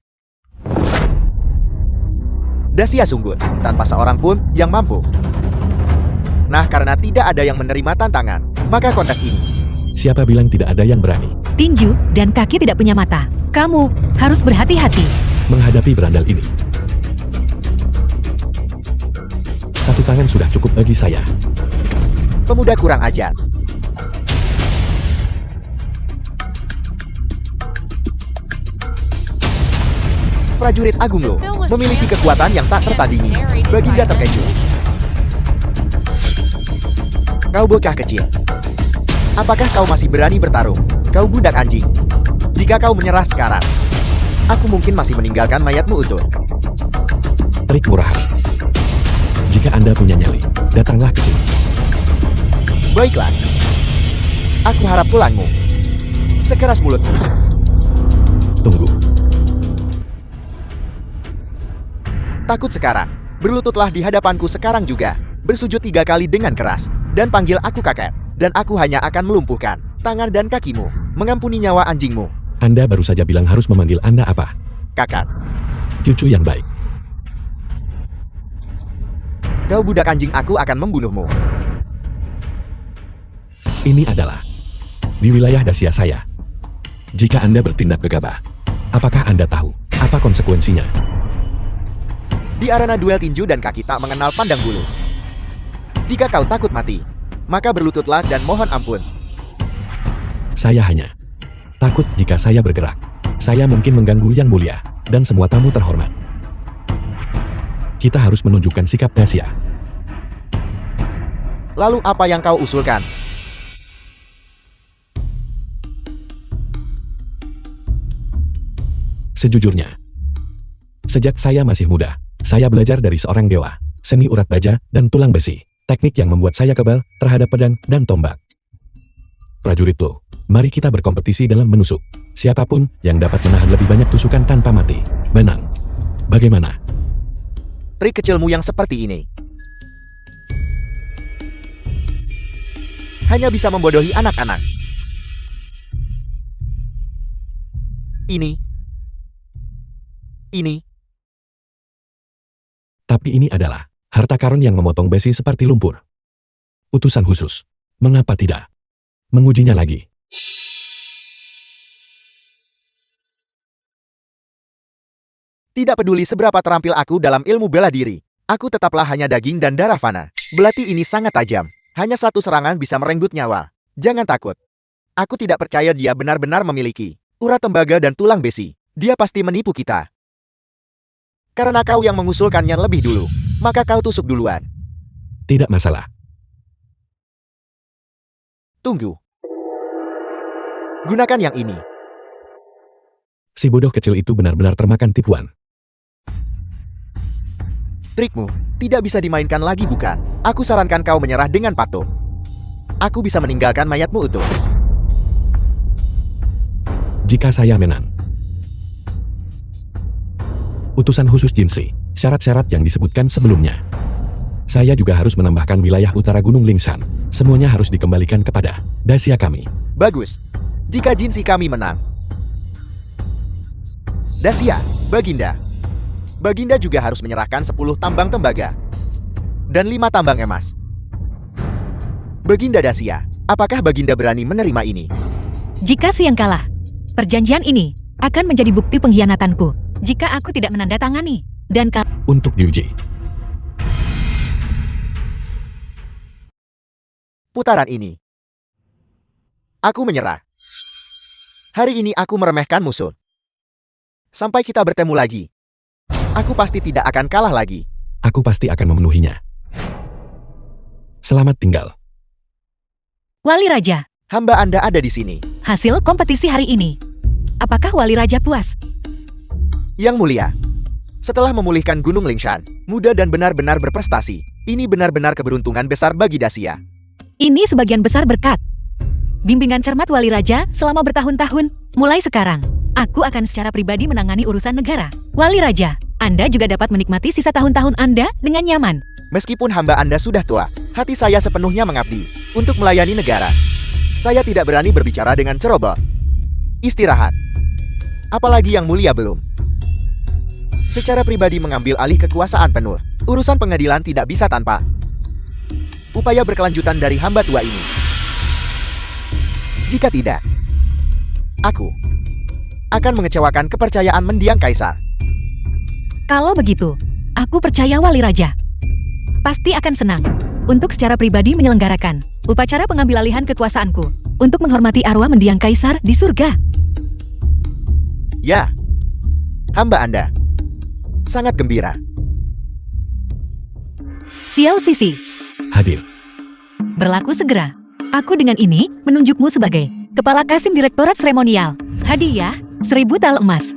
Speaker 3: Dasia sungguh, tanpa seorang pun yang mampu. Nah, karena tidak ada yang menerima tantangan, maka kontes ini.
Speaker 1: Siapa bilang tidak ada yang berani
Speaker 2: Tinju dan kaki tidak punya mata. Kamu harus berhati-hati.
Speaker 1: menghadapi berandal ini? Satu tangan sudah cukup bagi saya.
Speaker 3: Pemuda kurang ajar. Prajurit Agung Lo memiliki kekuatan yang tak tertandingi. Baginda terkejut. Kau bocah kecil. Apakah kau masih berani bertarung? Kau budak anjing. Jika kau menyerah sekarang, aku mungkin masih meninggalkan mayatmu utuh.
Speaker 1: Trik murahan. Jika Anda punya nyali, datanglah ke sini.
Speaker 3: Baiklah. Aku harap tulangmu sekeras mulutmu.
Speaker 1: Tunggu.
Speaker 3: Takut sekarang. Berlututlah di hadapanku sekarang juga. Bersujud 3 kali dengan keras. Dan panggil aku kakek. Dan aku hanya akan melumpuhkan tangan dan kakimu. Mengampuni nyawa anjingmu.
Speaker 1: Anda baru saja bilang harus memanggil Anda apa?
Speaker 3: Kakak.
Speaker 1: Cucu yang baik.
Speaker 3: Kau budak anjing, aku akan membunuhmu.
Speaker 1: Ini adalah di wilayah Dasia saya. Jika Anda bertindak gegabah, apakah Anda tahu apa konsekuensinya?
Speaker 3: Di arena duel tinju dan kaki tak mengenal pandang bulu. Jika kau takut mati, maka berlututlah dan mohon ampun.
Speaker 1: Saya hanya takut jika saya bergerak. Saya mungkin mengganggu yang mulia dan semua tamu terhormat. Kita harus menunjukkan sikap Dasia.
Speaker 3: Lalu apa yang kau usulkan?
Speaker 1: Sejujurnya, sejak saya masih muda, saya belajar dari seorang dewa, seni urat baja dan tulang besi, teknik yang membuat saya kebal terhadap pedang dan tombak. Prajurit Lo, mari kita berkompetisi dalam menusuk. Siapapun yang dapat menahan lebih banyak tusukan tanpa mati, menang. Bagaimana?
Speaker 3: Trik kecilmu yang seperti ini hanya bisa membodohi anak-anak. Ini.
Speaker 1: Tapi ini adalah harta karun yang memotong besi seperti lumpur. Utusan khusus. Mengapa tidak mengujinya lagi?
Speaker 3: Tidak peduli seberapa terampil aku dalam ilmu bela diri, aku tetaplah hanya daging dan darah fana. Belati ini sangat tajam. Hanya satu serangan bisa merenggut nyawa. Jangan takut. Aku tidak percaya dia benar-benar memiliki urat tembaga dan tulang besi. Dia pasti menipu kita. Karena kau yang mengusulkannya lebih dulu, maka kau tusuk duluan.
Speaker 1: Tidak masalah.
Speaker 3: Tunggu. Gunakan yang ini.
Speaker 1: Si bodoh kecil itu benar-benar termakan tipuan.
Speaker 3: Trikmu tidak bisa dimainkan lagi, bukan? Aku sarankan kau menyerah dengan patuh. Aku bisa meninggalkan mayatmu utuh.
Speaker 1: Jika saya menang, Utusan khusus Jinsi, syarat-syarat yang disebutkan sebelumnya. Saya juga harus menambahkan wilayah utara Gunung Lingshan. Semuanya harus dikembalikan kepada Dacia kami.
Speaker 3: Bagus. Jika Jinsi kami menang. Dacia, Baginda. Baginda juga harus menyerahkan 10 tambang tembaga. Dan 5 tambang emas. Baginda Dacia, apakah Baginda berani menerima ini?
Speaker 2: Jika Siang kalah, perjanjian ini akan menjadi bukti pengkhianatanku. Jika aku tidak menandatangani, dan
Speaker 1: Untuk diuji.
Speaker 3: Putaran ini. Aku menyerah. Hari ini aku meremehkan musuh. Sampai kita bertemu lagi. Aku pasti tidak akan kalah lagi.
Speaker 1: Aku pasti akan memenuhinya. Selamat tinggal.
Speaker 2: Wali Raja,
Speaker 3: Hamba Anda ada di sini.
Speaker 2: hasil kompetisi hari ini. Apakah Wali Raja puas?
Speaker 3: Yang mulia. Setelah memulihkan Gunung Lingshan, muda dan benar-benar berprestasi. Ini benar-benar keberuntungan besar bagi Dacia.
Speaker 2: Ini sebagian besar berkat bimbingan cermat Wali Raja selama bertahun-tahun. Mulai sekarang, aku akan secara pribadi menangani urusan negara. Wali Raja, Anda juga dapat menikmati sisa tahun-tahun Anda dengan nyaman.
Speaker 3: Meskipun hamba Anda sudah tua, hati saya sepenuhnya mengabdi untuk melayani negara. Saya tidak berani berbicara dengan ceroboh. Istirahat. Apalagi yang mulia belum. Secara pribadi mengambil alih kekuasaan penuh. Urusan pengadilan tidak bisa tanpa upaya berkelanjutan dari hamba tua ini. Jika tidak, aku akan mengecewakan kepercayaan mendiang kaisar.
Speaker 2: Kalau begitu, aku percaya Wali Raja pasti akan senang untuk secara pribadi menyelenggarakan upacara pengambil alihan kekuasaanku untuk menghormati arwah mendiang kaisar di surga.
Speaker 3: Ya, hamba Anda sangat gembira.
Speaker 2: Xiao Sisi,
Speaker 1: Hadir.
Speaker 2: berlaku segera. Aku dengan ini menunjukmu sebagai Kepala Kasim Direktorat Seremonial. Hadiah 1000 tal emas.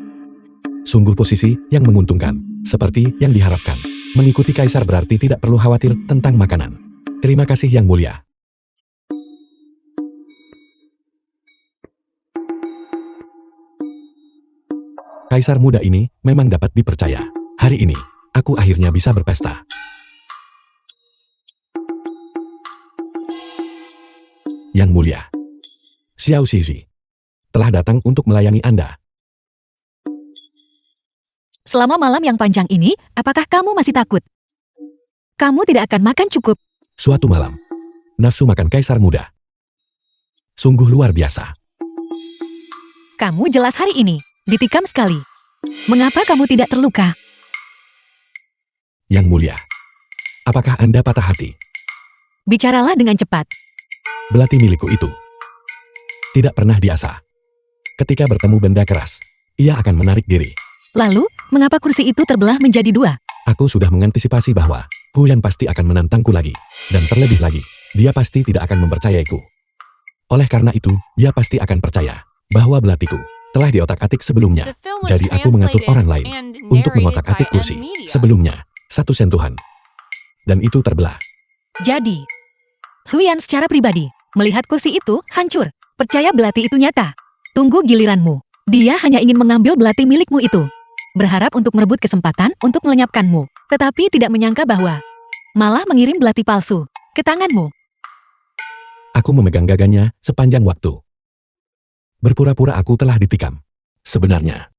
Speaker 1: Sungguh posisi yang menguntungkan, seperti yang diharapkan. Mengikuti kaisar berarti tidak perlu khawatir tentang makanan. Terima kasih yang mulia. Kaisar muda ini memang dapat dipercaya. Hari ini, aku akhirnya bisa berpesta. Yang mulia, Xiao Sisi telah datang untuk melayani Anda.
Speaker 2: Selama malam yang panjang ini, apakah kamu masih takut? Kamu tidak akan makan cukup.
Speaker 1: Suatu malam, nafsu makan kaisar muda sungguh luar biasa.
Speaker 2: Kamu jelas hari ini ditikam sekali. Mengapa kamu tidak terluka?
Speaker 1: Yang mulia, apakah Anda patah hati?
Speaker 2: Bicaralah dengan cepat.
Speaker 1: Belati milikku itu tidak pernah diasah. Ketika bertemu benda keras, ia akan menarik diri.
Speaker 2: Lalu, mengapa kursi itu terbelah menjadi 2?
Speaker 1: Aku sudah mengantisipasi bahwa Huyan pasti akan menantangku lagi. Dan terlebih lagi, dia pasti tidak akan mempercayaiku. Oleh karena itu, dia pasti akan percaya bahwa belatiku telah diotak-atik sebelumnya.
Speaker 4: The film was
Speaker 1: Jadi aku mengatur
Speaker 4: translated
Speaker 1: orang lain
Speaker 4: and
Speaker 1: untuk
Speaker 4: narrated
Speaker 1: mengotak-atik
Speaker 4: by
Speaker 1: kursi
Speaker 4: M Media.
Speaker 1: sebelumnya 1 sentuhan. Dan itu terbelah.
Speaker 2: Jadi, Huyan secara pribadi melihat kursi itu hancur. Percaya belati itu nyata. Tunggu giliranmu. Dia hanya ingin mengambil belati milikmu itu. Berharap untuk merebut kesempatan untuk melenyapkanmu. Tetapi tidak menyangka bahwa malah mengirim belati palsu ke tanganmu.
Speaker 1: Aku memegang gaganya sepanjang waktu. Berpura-pura aku telah ditikam. Sebenarnya,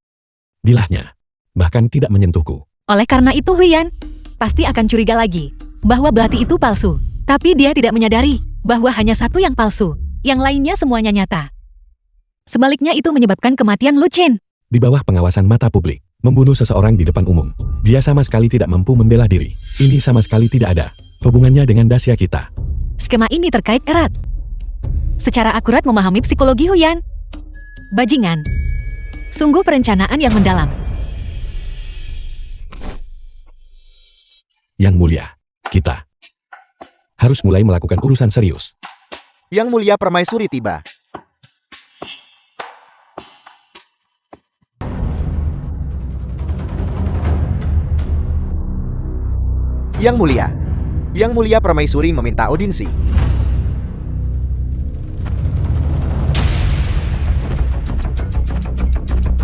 Speaker 1: dilahnya bahkan tidak menyentuhku.
Speaker 2: Oleh karena itu Huyan pasti akan curiga lagi bahwa belati itu palsu. Tapi dia tidak menyadari bahwa hanya satu yang palsu. Yang lainnya semuanya nyata. Sebaliknya itu menyebabkan kematian Lu Chen.
Speaker 1: Di bawah pengawasan mata publik, membunuh seseorang di depan umum. Dia sama sekali tidak mampu membela diri. Ini sama sekali tidak ada hubungannya dengan Dacia kita.
Speaker 2: Skema ini terkait erat. Secara akurat memahami psikologi Huyan. Bajingan. Sungguh perencanaan yang mendalam.
Speaker 1: Yang mulia, kita harus mulai melakukan urusan serius.
Speaker 3: Yang mulia permaisuri tiba. Yang mulia permaisuri meminta audiensi.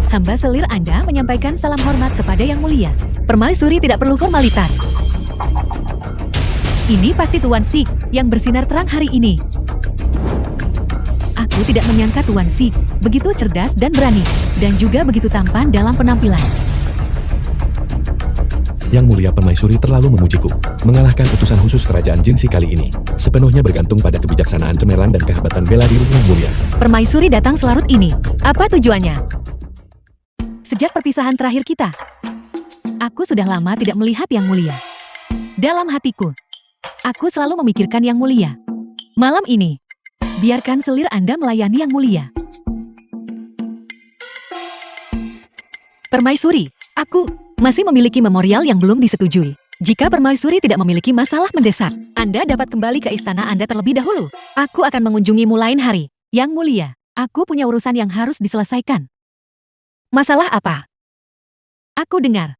Speaker 2: Hamba selir Anda menyampaikan salam hormat kepada Yang Mulia. Permaisuri tidak perlu formalitas. Ini pasti Tuan Si yang bersinar terang hari ini. Aku tidak menyangka Tuan Si begitu cerdas dan berani, dan juga begitu tampan dalam penampilan.
Speaker 1: Yang Mulia Permaisuri terlalu memujiku. Mengalahkan utusan khusus kerajaan Jinsi kali ini sepenuhnya bergantung pada kebijaksanaan cemerlang dan kehebatan bela diri Yang Mulia.
Speaker 2: Permaisuri datang selarut ini. Apa tujuannya? Sejak perpisahan terakhir kita, aku sudah lama tidak melihat Yang Mulia. Dalam hatiku, aku selalu memikirkan Yang Mulia. Malam ini, biarkan selir Anda melayani Yang Mulia. Permaisuri, aku masih memiliki memorial yang belum disetujui. Jika Permaisuri tidak memiliki masalah mendesak, Anda dapat kembali ke istana Anda terlebih dahulu. Aku akan mengunjungimu lain hari. Yang Mulia, aku punya urusan yang harus diselesaikan. Masalah apa? Aku dengar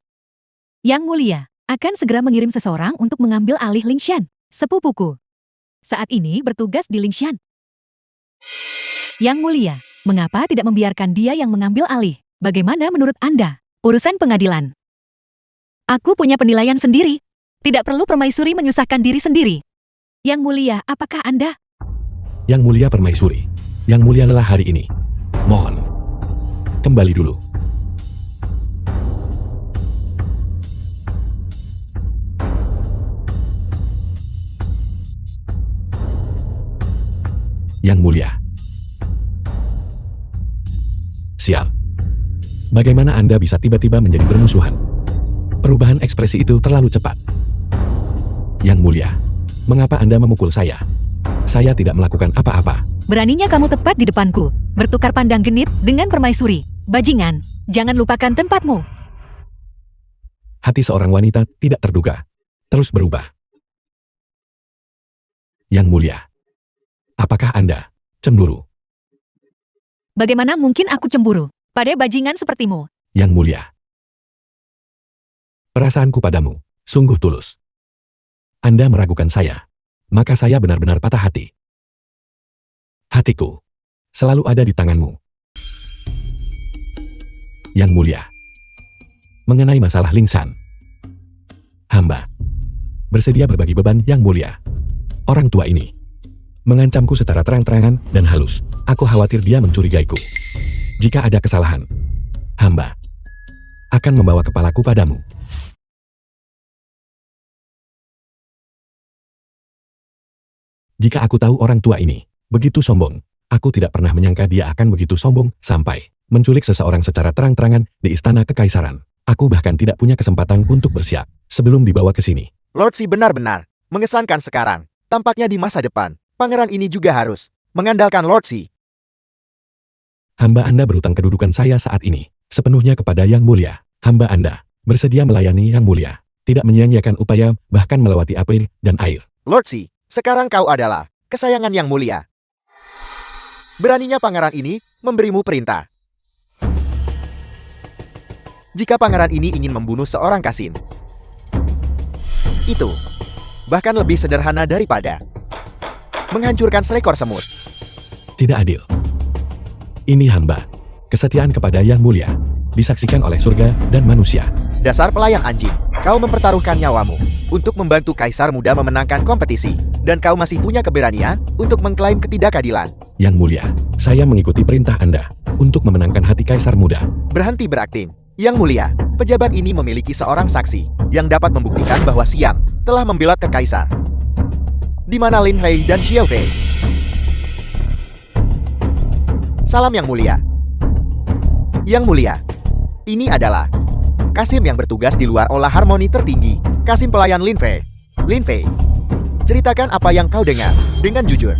Speaker 2: Yang Mulia akan segera mengirim seseorang untuk mengambil alih Lingshan, sepupuku. Saat ini bertugas di Lingshan. Yang Mulia, mengapa tidak membiarkan dia yang mengambil alih? Bagaimana menurut Anda? Urusan pengadilan. Aku punya penilaian sendiri. Tidak perlu Permaisuri menyusahkan diri sendiri. Yang Mulia, apakah Anda?
Speaker 1: Yang Mulia Permaisuri, Yang Mulia lelah hari ini. Mohon, kembali dulu. Yang Mulia. Sial. Bagaimana Anda bisa tiba-tiba menjadi bermusuhan? Perubahan ekspresi itu terlalu cepat. Yang Mulia, mengapa Anda memukul saya? Saya tidak melakukan apa-apa.
Speaker 2: Beraninya kamu tepat di depanku, bertukar pandang genit dengan Permaisuri. Bajingan, jangan lupakan tempatmu.
Speaker 1: Hati seorang wanita tidak terduga terus berubah. Yang Mulia, apakah Anda cemburu?
Speaker 2: Bagaimana mungkin aku cemburu pada bajingan sepertimu?
Speaker 1: Yang Mulia, perasaanku padamu sungguh tulus. Anda meragukan saya, maka saya benar-benar patah hati. Hatiku selalu ada di tanganmu. Yang Mulia, mengenai masalah Lingshan, hamba bersedia berbagi beban. Yang Mulia, orang tua ini mengancamku secara terang-terangan dan halus. Aku khawatir dia mencurigaiku. Jika ada kesalahan, hamba akan membawa kepalaku padamu. Jika aku tahu orang tua ini begitu sombong, aku tidak pernah menyangka dia akan begitu sombong sampai menculik seseorang secara terang-terangan di istana kekaisaran. Aku bahkan tidak punya kesempatan untuk bersiap sebelum dibawa ke sini.
Speaker 3: Lord Si benar-benar mengesankan sekarang. Tampaknya di masa depan, pangeran ini juga harus mengandalkan Lord Si.
Speaker 1: Hamba Anda berutang kedudukan saya saat ini sepenuhnya kepada Yang Mulia. Hamba Anda bersedia melayani Yang Mulia, tidak menyia-nyiakan upaya bahkan melewati api dan air.
Speaker 3: Lord Si, sekarang kau adalah kesayangan Yang Mulia. Beraninya pangeran ini memberimu perintah. Jika pangeran ini ingin membunuh seorang Kasim, itu bahkan lebih sederhana daripada menghancurkan seekor semut.
Speaker 1: Tidak adil. Ini hamba kesetiaan kepada Yang Mulia disaksikan oleh surga dan manusia.
Speaker 3: Dasar pelayan anjing, kau mempertaruhkan nyawamu untuk membantu kaisar muda memenangkan kompetisi, dan kau masih punya keberanian untuk mengklaim ketidakadilan.
Speaker 1: Yang Mulia, saya mengikuti perintah Anda untuk memenangkan hati kaisar muda.
Speaker 3: Berhenti berakting. Yang Mulia, pejabat ini memiliki seorang saksi yang dapat membuktikan bahwa Siang telah membelot ke kaisar. Di mana Lin Hei dan Xiao Fei? Salam Yang Mulia. Yang Mulia, ini adalah Kasim yang bertugas di luar olah harmoni tertinggi. Kasim pelayan Lin Fei. Lin Fei, ceritakan apa yang kau dengar dengan jujur.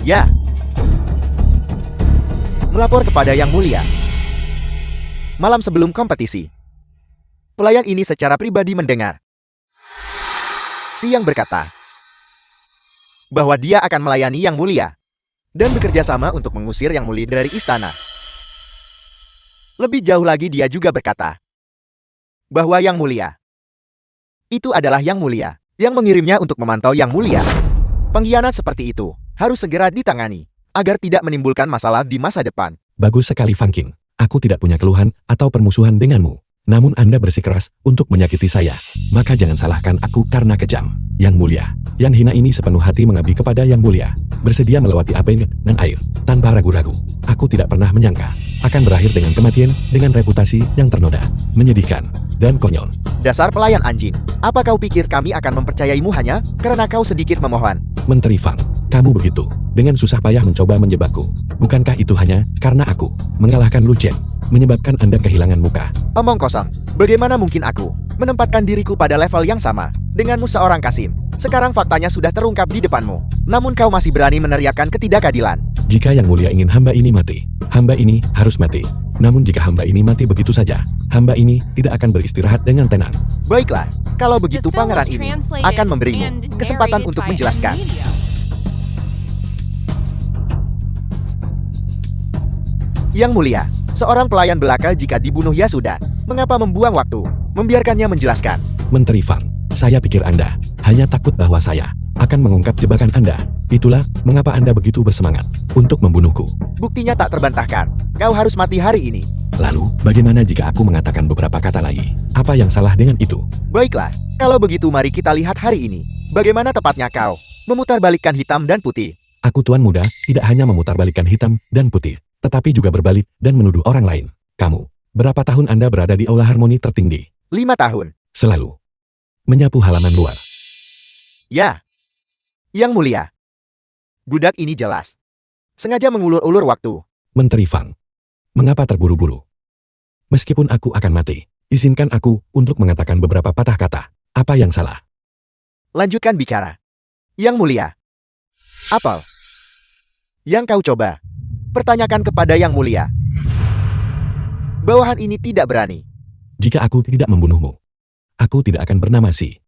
Speaker 3: Ya. Melapor kepada Yang Mulia. Malam sebelum kompetisi, pelayan ini secara pribadi mendengar Siang berkata bahwa dia akan melayani Yang Mulia dan bekerja sama untuk mengusir Yang Mulia dari istana. Lebih jauh lagi dia juga berkata bahwa Yang Mulia itu adalah Yang Mulia yang mengirimnya untuk memantau Yang Mulia. Pengkhianat seperti itu harus segera ditangani agar tidak menimbulkan masalah di masa depan.
Speaker 1: Bagus sekali Fang Qing. Aku tidak punya keluhan atau permusuhan denganmu. Namun Anda bersikeras untuk menyakiti saya. Maka jangan salahkan aku karena kejam. Yang mulia, yang hina ini sepenuh hati mengabdi kepada yang mulia. Bersedia melewati api dan air, tanpa ragu-ragu. Aku tidak pernah menyangka akan berakhir dengan kematian dengan reputasi yang ternoda, menyedihkan, dan konyol.
Speaker 3: Dasar pelayan anjing. Apa kau pikir kami akan mempercayaimu hanya karena kau sedikit memohon?
Speaker 1: Menteri Fang, kamu begitu, dengan susah payah mencoba menjebakku. Bukankah itu hanya karena aku mengalahkan Lu Chen, menyebabkan Anda kehilangan muka?
Speaker 3: Omong kosong. Bagaimana mungkin aku menempatkan diriku pada level yang sama denganmu seorang Kasim? Sekarang faktanya sudah terungkap di depanmu. Namun kau masih berani meneriakkan ketidakadilan.
Speaker 1: Jika yang mulia ingin hamba ini mati, hamba ini harus mati. Namun jika hamba ini mati begitu saja, hamba ini tidak akan beristirahat dengan tenang.
Speaker 3: Baiklah, kalau
Speaker 4: The
Speaker 3: begitu
Speaker 4: film
Speaker 3: pangeran
Speaker 4: was
Speaker 3: ini
Speaker 4: translated
Speaker 3: akan memberimu
Speaker 4: and
Speaker 3: kesempatan
Speaker 4: narrated
Speaker 3: untuk
Speaker 4: by
Speaker 3: menjelaskan.
Speaker 4: Media.
Speaker 3: Yang mulia, seorang pelayan belaka jika dibunuh ya sudah. Mengapa membuang waktu? Membiarkannya menjelaskan.
Speaker 1: Menteri Fang, saya pikir Anda hanya takut bahwa saya akan mengungkap jebakan Anda. Itulah mengapa Anda begitu bersemangat untuk membunuhku.
Speaker 3: Buktinya tak terbantahkan. Kau harus mati hari ini.
Speaker 1: Lalu, bagaimana jika aku mengatakan beberapa kata lagi? Apa yang salah dengan itu?
Speaker 3: Baiklah, kalau begitu mari kita lihat hari ini. Bagaimana tepatnya kau memutarbalikkan hitam dan putih?
Speaker 1: Aku tuan muda tidak hanya memutarbalikkan hitam dan putih, tetapi juga berbalik dan menuduh orang lain. Kamu, berapa tahun Anda berada di aula harmoni tertinggi?
Speaker 3: 5 tahun.
Speaker 1: Selalu menyapu halaman luar.
Speaker 3: Ya. Yang mulia. Budak ini jelas sengaja mengulur-ulur waktu.
Speaker 1: Menteri Fang, mengapa terburu-buru? Meskipun aku akan mati, izinkan aku untuk mengatakan beberapa patah kata. Apa yang salah?
Speaker 3: Lanjutkan bicara. Yang mulia. Apel. Yang kau coba. Pertanyakan kepada yang mulia. Bawahan ini tidak berani.
Speaker 1: Jika aku tidak membunuhmu, aku tidak akan bernama Si.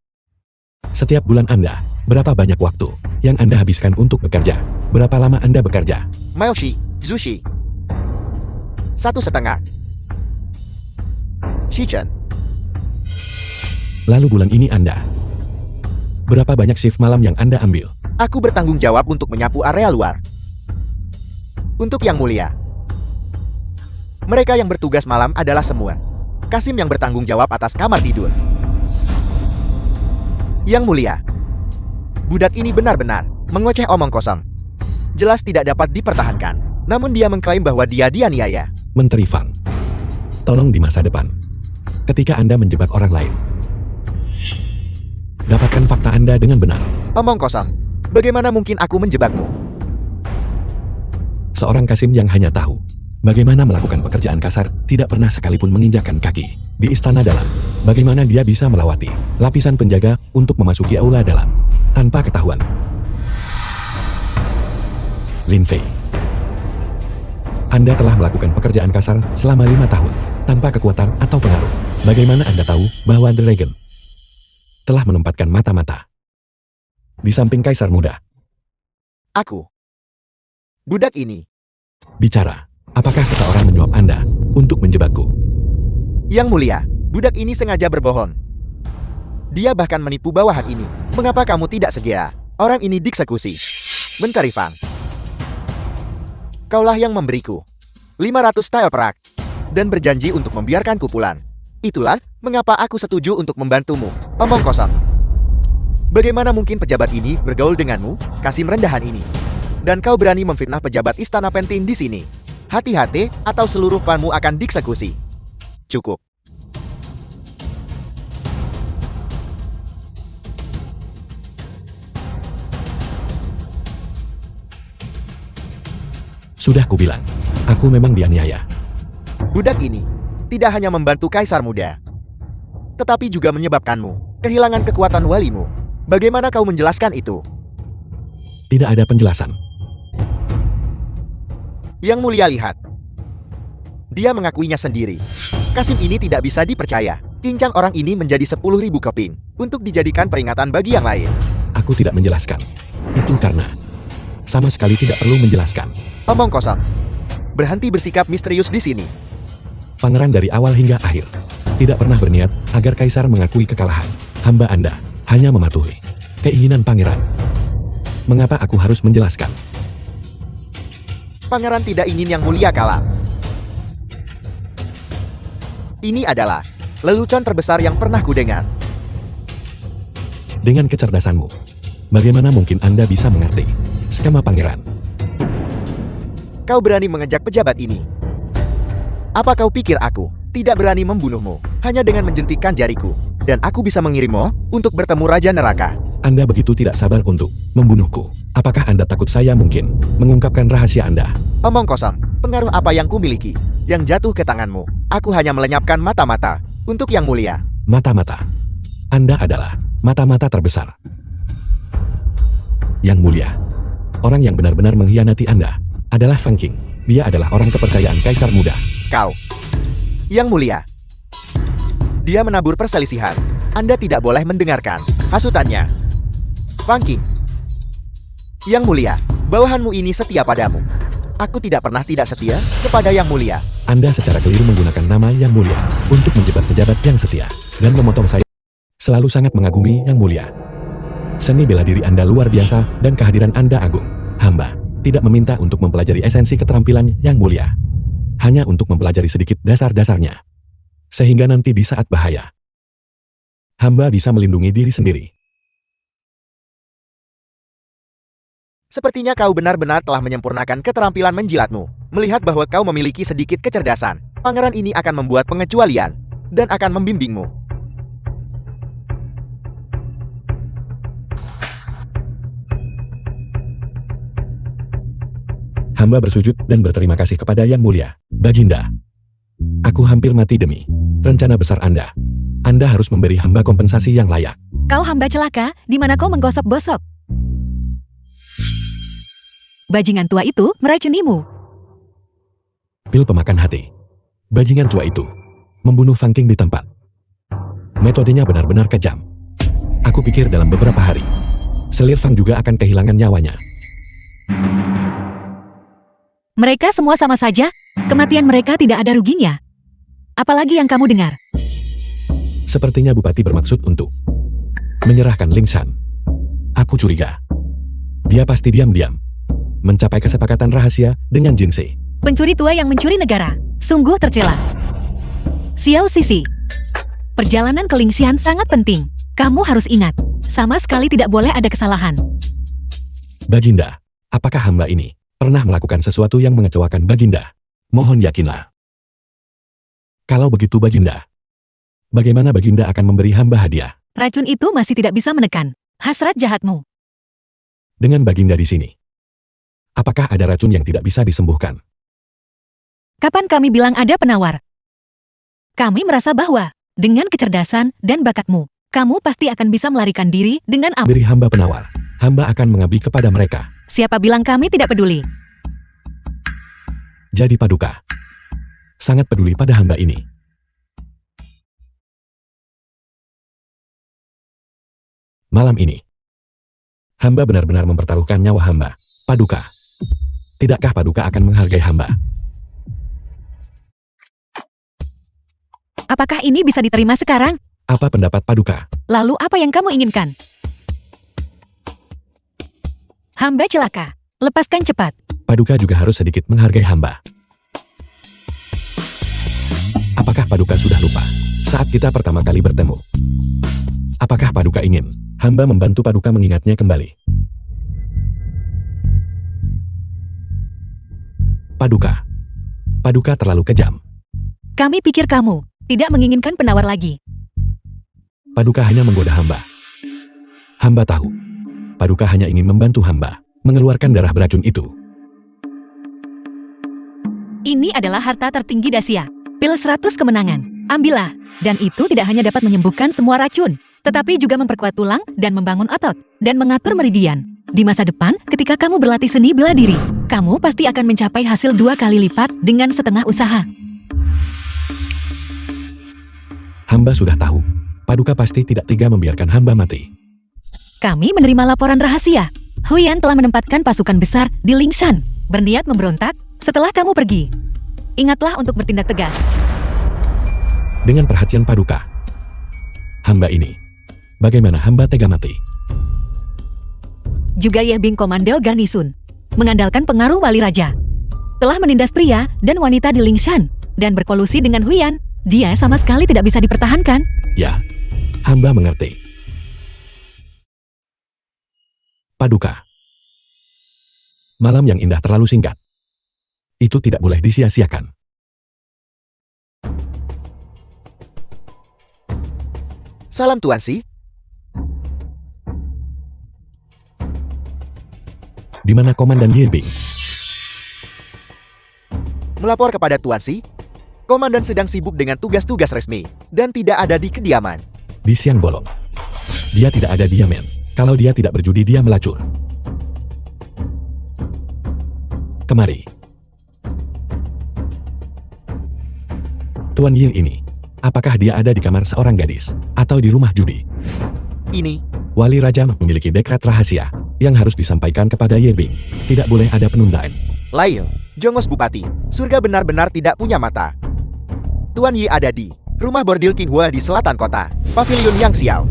Speaker 1: Setiap bulan Anda, berapa banyak waktu yang Anda habiskan untuk bekerja? Berapa lama Anda bekerja?
Speaker 3: Maoshi, Zushi. 1,5. Shichen.
Speaker 1: Lalu bulan ini Anda, berapa banyak shift malam yang Anda ambil?
Speaker 3: Aku bertanggung jawab untuk menyapu area luar. Untuk yang mulia. Mereka yang bertugas malam adalah semua. Kasim yang bertanggung jawab atas kamar tidur. Yang mulia. Budak ini benar-benar mengoceh omong kosong. Jelas tidak dapat dipertahankan. Namun dia mengklaim bahwa dia dianiaya.
Speaker 1: Menteri Fang, tolong di masa depan, ketika Anda menjebak orang lain, dapatkan fakta Anda dengan benar.
Speaker 3: Omong kosong. Bagaimana mungkin aku menjebakmu?
Speaker 1: Seorang Kasim yang hanya tahu bagaimana melakukan pekerjaan kasar, tidak pernah sekalipun menginjakkan kaki di istana dalam. Bagaimana dia bisa melewati lapisan penjaga untuk memasuki aula dalam tanpa ketahuan? Lin Fei, Anda telah melakukan pekerjaan kasar selama 5 tahun tanpa kekuatan atau pengaruh. Bagaimana Anda tahu bahwa The Dragon telah menempatkan mata-mata di samping Kaisar Muda?
Speaker 3: Aku. Budak ini.
Speaker 1: Bicara, apakah seseorang menyuap Anda untuk menjebakku?
Speaker 3: Yang mulia, budak ini sengaja berbohong. Dia bahkan menipu bawahan ini. Mengapa kamu tidak segera? Orang ini dieksekusi. Menteri Fang. Kaulah yang memberiku 500 tael perak dan berjanji untuk membiarkanku pulang. Itulah mengapa aku setuju untuk membantumu. Omong kosong. Bagaimana mungkin pejabat ini bergaul denganmu, Kasim rendahan ini? Dan kau berani memfitnah pejabat istana Pentin di sini. Hati-hati atau seluruh klanmu akan dieksekusi. Cukup.
Speaker 1: Sudah kubilang, aku memang dianiaya.
Speaker 3: Budak ini tidak hanya membantu Kaisar Muda, tetapi juga menyebabkanmu kehilangan kekuatan walimu. Bagaimana kau menjelaskan itu?
Speaker 1: Tidak ada penjelasan.
Speaker 3: Yang mulia lihat. Dia mengakuinya sendiri. Kasim ini tidak bisa dipercaya. Cincang orang ini menjadi 10.000 keping untuk dijadikan peringatan bagi yang lain.
Speaker 1: Aku tidak menjelaskan. Itu karena sama sekali tidak perlu menjelaskan.
Speaker 3: Omong kosong. Berhenti bersikap misterius di sini.
Speaker 1: Pangeran dari awal hingga akhir tidak pernah berniat agar Kaisar mengakui kekalahan. Hamba Anda hanya mematuhi keinginan pangeran. Mengapa aku harus menjelaskan?
Speaker 3: Pangeran tidak ingin yang mulia kalah. Ini adalah lelucon terbesar yang pernah kudengar.
Speaker 1: Dengan kecerdasanmu, bagaimana mungkin Anda bisa mengerti skema pangeran?
Speaker 3: Kau berani mengejek pejabat ini? Apa kau pikir aku tidak berani membunuhmu hanya dengan menjentikkan jariku? Dan aku bisa mengirimmu untuk bertemu Raja Neraka.
Speaker 1: Anda begitu tidak sabar untuk membunuhku. Apakah Anda takut saya mungkin mengungkapkan rahasia Anda?
Speaker 3: Omong kosong, pengaruh apa yang kumiliki yang jatuh ke tanganmu? Aku hanya melenyapkan mata-mata untuk Yang Mulia.
Speaker 1: Mata-mata. Anda adalah mata-mata terbesar. Yang Mulia, orang yang benar-benar mengkhianati Anda adalah Fang Qing. Dia adalah orang kepercayaan Kaisar Muda.
Speaker 3: Kau, Yang Mulia. Dia menabur perselisihan. Anda tidak boleh mendengarkan hasutannya. Fang Qing. Yang Mulia, bawahanmu ini setia padamu. Aku tidak pernah tidak setia kepada Yang Mulia.
Speaker 1: Anda secara keliru menggunakan nama Yang Mulia untuk menjebak pejabat yang setia dan memotong saya. Selalu sangat mengagumi Yang Mulia. Seni bela diri Anda luar biasa dan kehadiran Anda agung. Hamba tidak meminta untuk mempelajari esensi keterampilan Yang Mulia. Hanya untuk mempelajari sedikit dasar-dasarnya. Sehingga nanti di saat bahaya, hamba bisa melindungi diri sendiri.
Speaker 3: Sepertinya kau benar-benar telah menyempurnakan keterampilan menjilatmu. Melihat bahwa kau memiliki sedikit kecerdasan, pangeran ini akan membuat pengecualian dan akan membimbingmu.
Speaker 1: Hamba bersujud dan berterima kasih kepada Yang Mulia. Baginda, aku hampir mati demi rencana besar Anda. Anda harus memberi hamba kompensasi yang layak.
Speaker 2: Kau hamba celaka, di mana kau menggosok-gosok? Bajingan tua itu meracunimu.
Speaker 1: Pil pemakan hati. Bajingan tua itu membunuh Fang Qing di tempat. Metodenya benar-benar kejam. Aku pikir dalam beberapa hari, selir Fang juga akan kehilangan nyawanya.
Speaker 2: Mereka semua sama saja, kematian mereka tidak ada ruginya. Apalagi yang kamu dengar?
Speaker 1: Sepertinya Bupati bermaksud untuk menyerahkan Ling Shan. Aku curiga. Dia pasti diam-diam mencapai kesepakatan rahasia dengan Jin Se.
Speaker 2: Pencuri tua yang mencuri negara, sungguh tercela. Xiao Sisi, perjalanan ke Ling Xian sangat penting. Kamu harus ingat, sama sekali tidak boleh ada kesalahan.
Speaker 1: Baginda, apakah hamba ini pernah melakukan sesuatu yang mengecewakan Baginda? Mohon yakinlah. Kalau begitu Baginda, bagaimana Baginda akan memberi hamba hadiah?
Speaker 2: Racun itu masih tidak bisa menekan hasrat jahatmu.
Speaker 1: Dengan Baginda di sini, apakah ada racun yang tidak bisa disembuhkan?
Speaker 2: Kapan kami bilang ada penawar? Kami merasa bahwa, dengan kecerdasan dan bakatmu, kamu pasti akan bisa melarikan diri dengan aman.
Speaker 1: Beri hamba penawar, hamba akan mengabdi kepada mereka.
Speaker 2: Siapa bilang kami tidak peduli?
Speaker 1: Jadi Paduka sangat peduli pada hamba ini. Malam ini, hamba benar-benar mempertaruhkan nyawa hamba. Paduka, tidakkah Paduka akan menghargai hamba?
Speaker 2: Apakah ini bisa diterima sekarang?
Speaker 1: Apa pendapat Paduka?
Speaker 2: Lalu apa yang kamu inginkan? Hamba celaka. Lepaskan cepat.
Speaker 1: Paduka juga harus sedikit menghargai hamba. Apakah Paduka sudah lupa saat kita pertama kali bertemu? Apakah Paduka ingin hamba membantu Paduka mengingatnya kembali? Paduka, Paduka terlalu kejam.
Speaker 2: Kami pikir kamu tidak menginginkan penawar lagi.
Speaker 1: Paduka hanya menggoda hamba. Hamba tahu, Paduka hanya ingin membantu hamba mengeluarkan darah beracun itu.
Speaker 2: Ini adalah harta tertinggi Dacia. Pil 100 kemenangan. Ambillah. Dan itu tidak hanya dapat menyembuhkan semua racun, tetapi juga memperkuat tulang dan membangun otot, dan mengatur meridian. Di masa depan, ketika kamu berlatih seni bela diri, kamu pasti akan mencapai hasil 2 kali lipat dengan setengah usaha.
Speaker 1: Hamba sudah tahu, Paduka pasti tidak tega membiarkan hamba mati.
Speaker 2: Kami menerima laporan rahasia. Huyan telah menempatkan pasukan besar di Lingshan, berniat memberontak setelah kamu pergi. Ingatlah untuk bertindak tegas.
Speaker 1: Dengan perhatian Paduka, hamba ini, bagaimana hamba tega mati?
Speaker 2: Juga Yebing Komando Garnisun, mengandalkan pengaruh wali raja, telah menindas pria dan wanita di Lingshan, dan berkolusi dengan Huyan, Dia sama sekali tidak bisa dipertahankan.
Speaker 1: Ya, hamba mengerti. Paduka. Malam yang indah terlalu singkat. Itu tidak boleh disia-siakan.
Speaker 3: Salam Tuan Si.
Speaker 1: Di mana Komandan Yibing?
Speaker 3: Melapor kepada Tuan Si. Komandan sedang sibuk dengan tugas-tugas resmi dan tidak ada di kediaman.
Speaker 1: Di siang bolong. Dia tidak ada di Yamen. Kalau dia tidak berjudi, dia melacur. Kemari. Tuan Ying ini, apakah dia ada di kamar seorang gadis atau di rumah judi?
Speaker 3: Ini,
Speaker 1: Wali Raja memiliki dekret rahasia yang harus disampaikan kepada Yibing. Tidak boleh ada penundaan.
Speaker 3: Lail, Jongos Bupati, surga benar-benar tidak punya mata. Tuan Yi ada di rumah bordil King Hua di selatan kota, Pavilion Yang Xiao.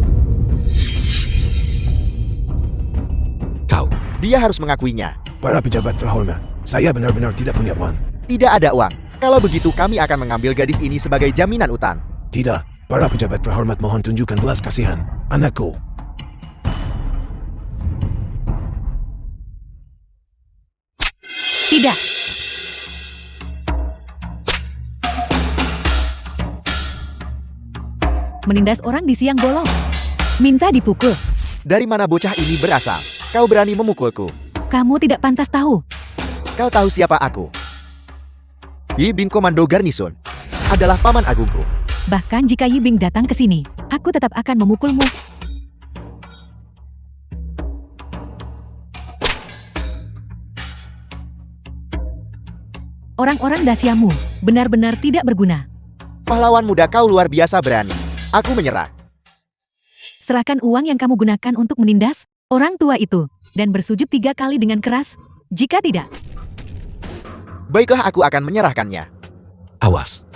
Speaker 1: Kau,
Speaker 3: Dia harus mengakuinya.
Speaker 5: Para pejabat terhormat, saya benar-benar tidak punya uang.
Speaker 3: Tidak ada uang. Kalau begitu kami akan mengambil gadis ini sebagai jaminan utang.
Speaker 5: Tidak, para pejabat terhormat mohon tunjukkan belas kasihan. Anakku.
Speaker 2: Tidak. Menindas orang di siang bolong. Minta dipukul.
Speaker 3: Dari mana bocah ini berasal? Kau berani memukulku.
Speaker 2: Kamu tidak pantas tahu.
Speaker 3: Kau tahu siapa aku? Yibing Komando Garnison adalah paman agungku.
Speaker 2: Bahkan jika Yibing datang ke sini, aku tetap akan memukulmu. Orang-orang dahsyatmu benar-benar tidak berguna.
Speaker 3: Pahlawan muda kau luar biasa berani. Aku menyerah.
Speaker 2: Serahkan uang yang kamu gunakan untuk menindas orang tua itu dan bersujud 3 kali dengan keras. Jika tidak,
Speaker 3: Baiklah, aku akan menyerahkannya.
Speaker 1: awas.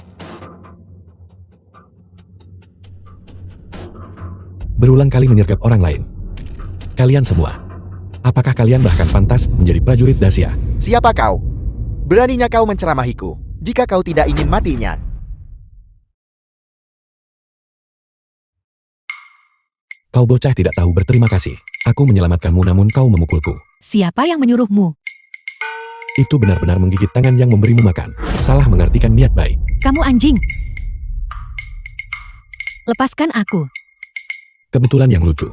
Speaker 1: Berulang kali menyergap orang lain. Kalian semua, apakah kalian bahkan pantas menjadi prajurit Dacia?
Speaker 3: Siapa kau? Beraninya kau menceramahiku. Jika kau tidak ingin matinya.
Speaker 1: Kau bocah tidak tahu berterima kasih. Aku menyelamatkanmu namun kau memukulku.
Speaker 2: siapa yang menyuruhmu?
Speaker 1: Itu benar-benar menggigit tangan yang memberimu makan. Salah mengartikan niat baik.
Speaker 2: Kamu anjing. Lepaskan aku.
Speaker 1: Kebetulan yang lucu.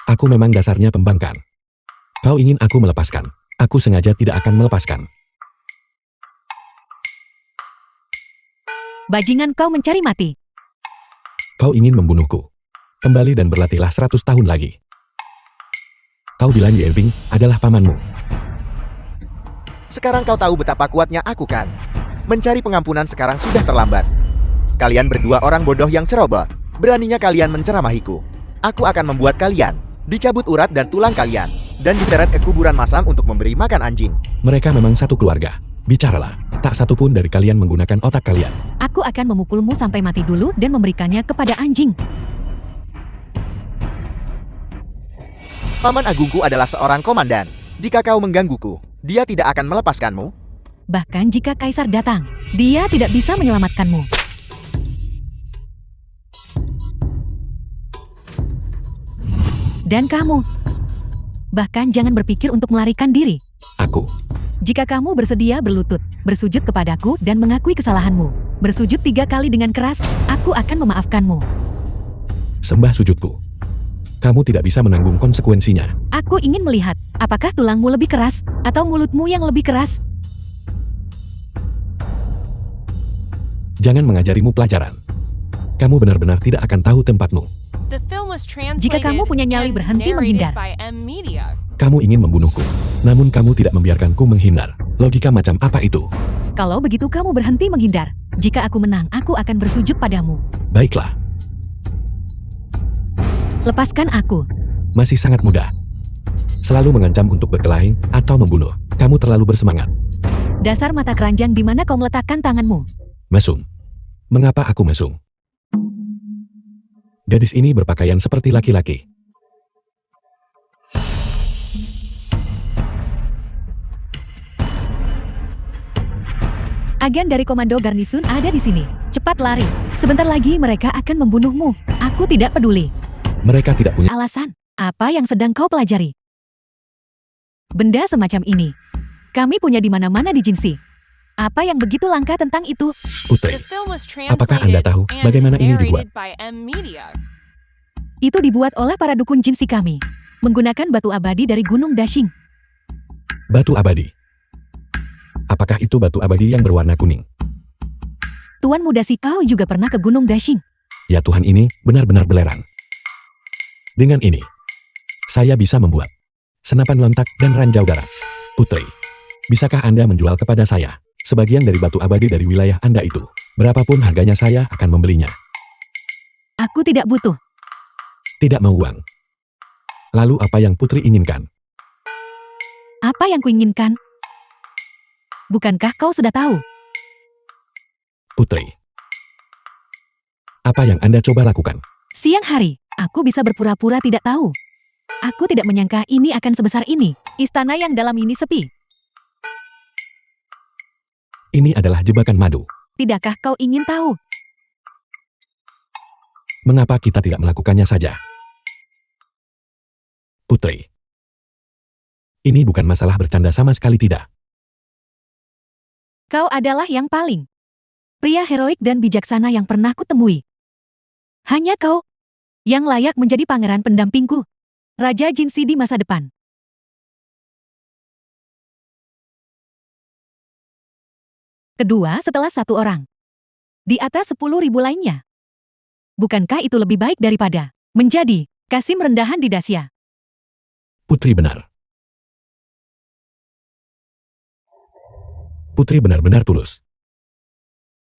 Speaker 1: Aku memang dasarnya pembangkang. Kau ingin aku melepaskan. Aku sengaja tidak akan melepaskan.
Speaker 2: Bajingan, kau mencari mati.
Speaker 1: Kau ingin membunuhku. Kembali dan berlatihlah 100 tahun lagi. Kau bilang Yibing adalah pamanmu.
Speaker 3: Sekarang kau tahu betapa kuatnya aku kan? Mencari pengampunan sekarang sudah terlambat. Kalian berdua orang bodoh yang ceroboh. Beraninya kalian menceramahiku. Aku akan membuat kalian dicabut urat dan tulang kalian dan diseret ke kuburan masam untuk memberi makan anjing.
Speaker 1: Mereka memang satu keluarga. Bicaralah. Tak satu pun dari kalian menggunakan otak kalian.
Speaker 2: Aku akan memukulmu sampai mati dulu dan memberikannya kepada anjing.
Speaker 3: Paman agungku adalah seorang komandan. Jika kau menggangguku, dia tidak akan melepaskanmu.
Speaker 2: Bahkan jika kaisar datang, dia tidak bisa menyelamatkanmu. Dan kamu, bahkan jangan berpikir untuk melarikan diri.
Speaker 1: Aku.
Speaker 2: Jika kamu bersedia berlutut, bersujud kepadaku dan mengakui kesalahanmu, bersujud 3 kali dengan keras, aku akan memaafkanmu.
Speaker 1: Sembah sujudku. Kamu tidak bisa menanggung konsekuensinya.
Speaker 2: Aku ingin melihat, apakah tulangmu lebih keras, atau mulutmu yang lebih keras?
Speaker 1: Jangan mengajarimu pelajaran. Kamu benar-benar tidak akan tahu tempatmu.
Speaker 4: The film was
Speaker 2: Jika
Speaker 4: translated
Speaker 2: kamu punya nyali,
Speaker 4: and
Speaker 2: berhenti
Speaker 4: narrated
Speaker 2: menghindar.
Speaker 4: by M Media.
Speaker 1: Kamu ingin membunuhku. Namun kamu tidak membiarkanku menghindar. Logika macam apa itu?
Speaker 2: Kalau begitu kamu berhenti menghindar. Jika aku menang, aku akan bersujud padamu.
Speaker 1: Baiklah.
Speaker 2: Lepaskan aku.
Speaker 1: Masih sangat muda. Selalu mengancam untuk berkelahi atau membunuh. Kamu terlalu bersemangat.
Speaker 2: Dasar mata keranjang, di mana kau meletakkan tanganmu?
Speaker 1: Mesum. Mengapa aku mesum? Gadis ini berpakaian seperti laki-laki.
Speaker 2: Agen dari Komando Garnison ada di sini. Cepat lari. Sebentar lagi mereka akan membunuhmu. Aku tidak peduli.
Speaker 1: Mereka tidak punya
Speaker 2: Alasan, apa yang sedang kau pelajari? Benda semacam ini. Kami punya di mana-mana di Jinsi. Apa yang begitu langka tentang itu?
Speaker 1: Putri.
Speaker 4: The film was
Speaker 1: Apakah Anda
Speaker 4: translated
Speaker 1: tahu
Speaker 4: and
Speaker 1: bagaimana ini dibuat?
Speaker 4: narrated by M Media.
Speaker 2: Itu dibuat oleh para dukun Jinsi kami. Menggunakan batu abadi dari Gunung Dashing.
Speaker 1: Batu abadi. Apakah itu batu abadi yang berwarna kuning?
Speaker 2: Tuan muda si kau juga pernah ke Gunung Dashing.
Speaker 1: Ya Tuhan, ini benar-benar belerang. Dengan ini, saya bisa membuat senapan lontak dan ranjau darat. Putri, bisakah Anda menjual kepada saya sebagian dari batu abadi dari wilayah Anda itu? Berapapun harganya saya akan membelinya.
Speaker 2: Aku tidak butuh.
Speaker 1: Tidak mau uang. Lalu apa yang Putri inginkan?
Speaker 2: Apa yang kuinginkan? Bukankah kau sudah tahu?
Speaker 1: Putri, apa yang Anda coba lakukan?
Speaker 2: Siang hari, aku bisa berpura-pura tidak tahu. Aku tidak menyangka ini akan sebesar ini. Istana yang dalam ini sepi.
Speaker 1: Ini adalah jebakan madu.
Speaker 2: Tidakkah kau ingin tahu?
Speaker 1: Mengapa kita tidak melakukannya saja? Putri, ini bukan masalah bercanda sama sekali tidak.
Speaker 2: Kau adalah yang paling pria heroik dan bijaksana yang pernah kutemui. Hanya kau yang layak menjadi pangeran pendampingku. Raja Jinsi di masa depan. Kedua setelah satu orang. Di atas 10.000 lainnya. Bukankah itu lebih baik daripada menjadi Kasim rendahan di Dacia?
Speaker 1: Putri benar. Putri benar-benar tulus.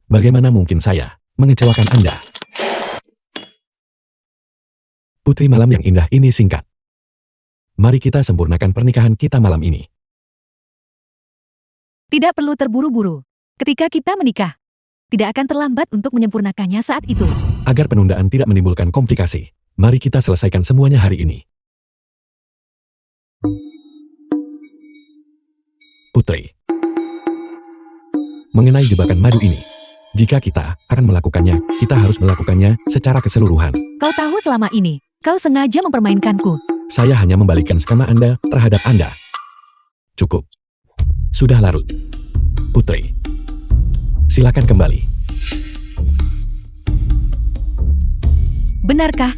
Speaker 1: Bagaimana mungkin saya mengecewakan Anda? Putri, malam yang indah ini singkat. Mari kita sempurnakan pernikahan kita malam ini.
Speaker 2: Tidak perlu terburu-buru. Ketika kita menikah, tidak akan terlambat untuk menyempurnakannya saat itu.
Speaker 1: Agar penundaan tidak menimbulkan komplikasi, mari kita selesaikan semuanya hari ini. Putri, mengenai jebakan madu ini, jika kita akan melakukannya, kita harus melakukannya secara keseluruhan.
Speaker 2: Kau tahu selama ini, kau sengaja mempermainkanku.
Speaker 1: Saya hanya membalikkan skema Anda terhadap Anda. Cukup. Sudah larut. Putri, silakan kembali.
Speaker 2: Benarkah?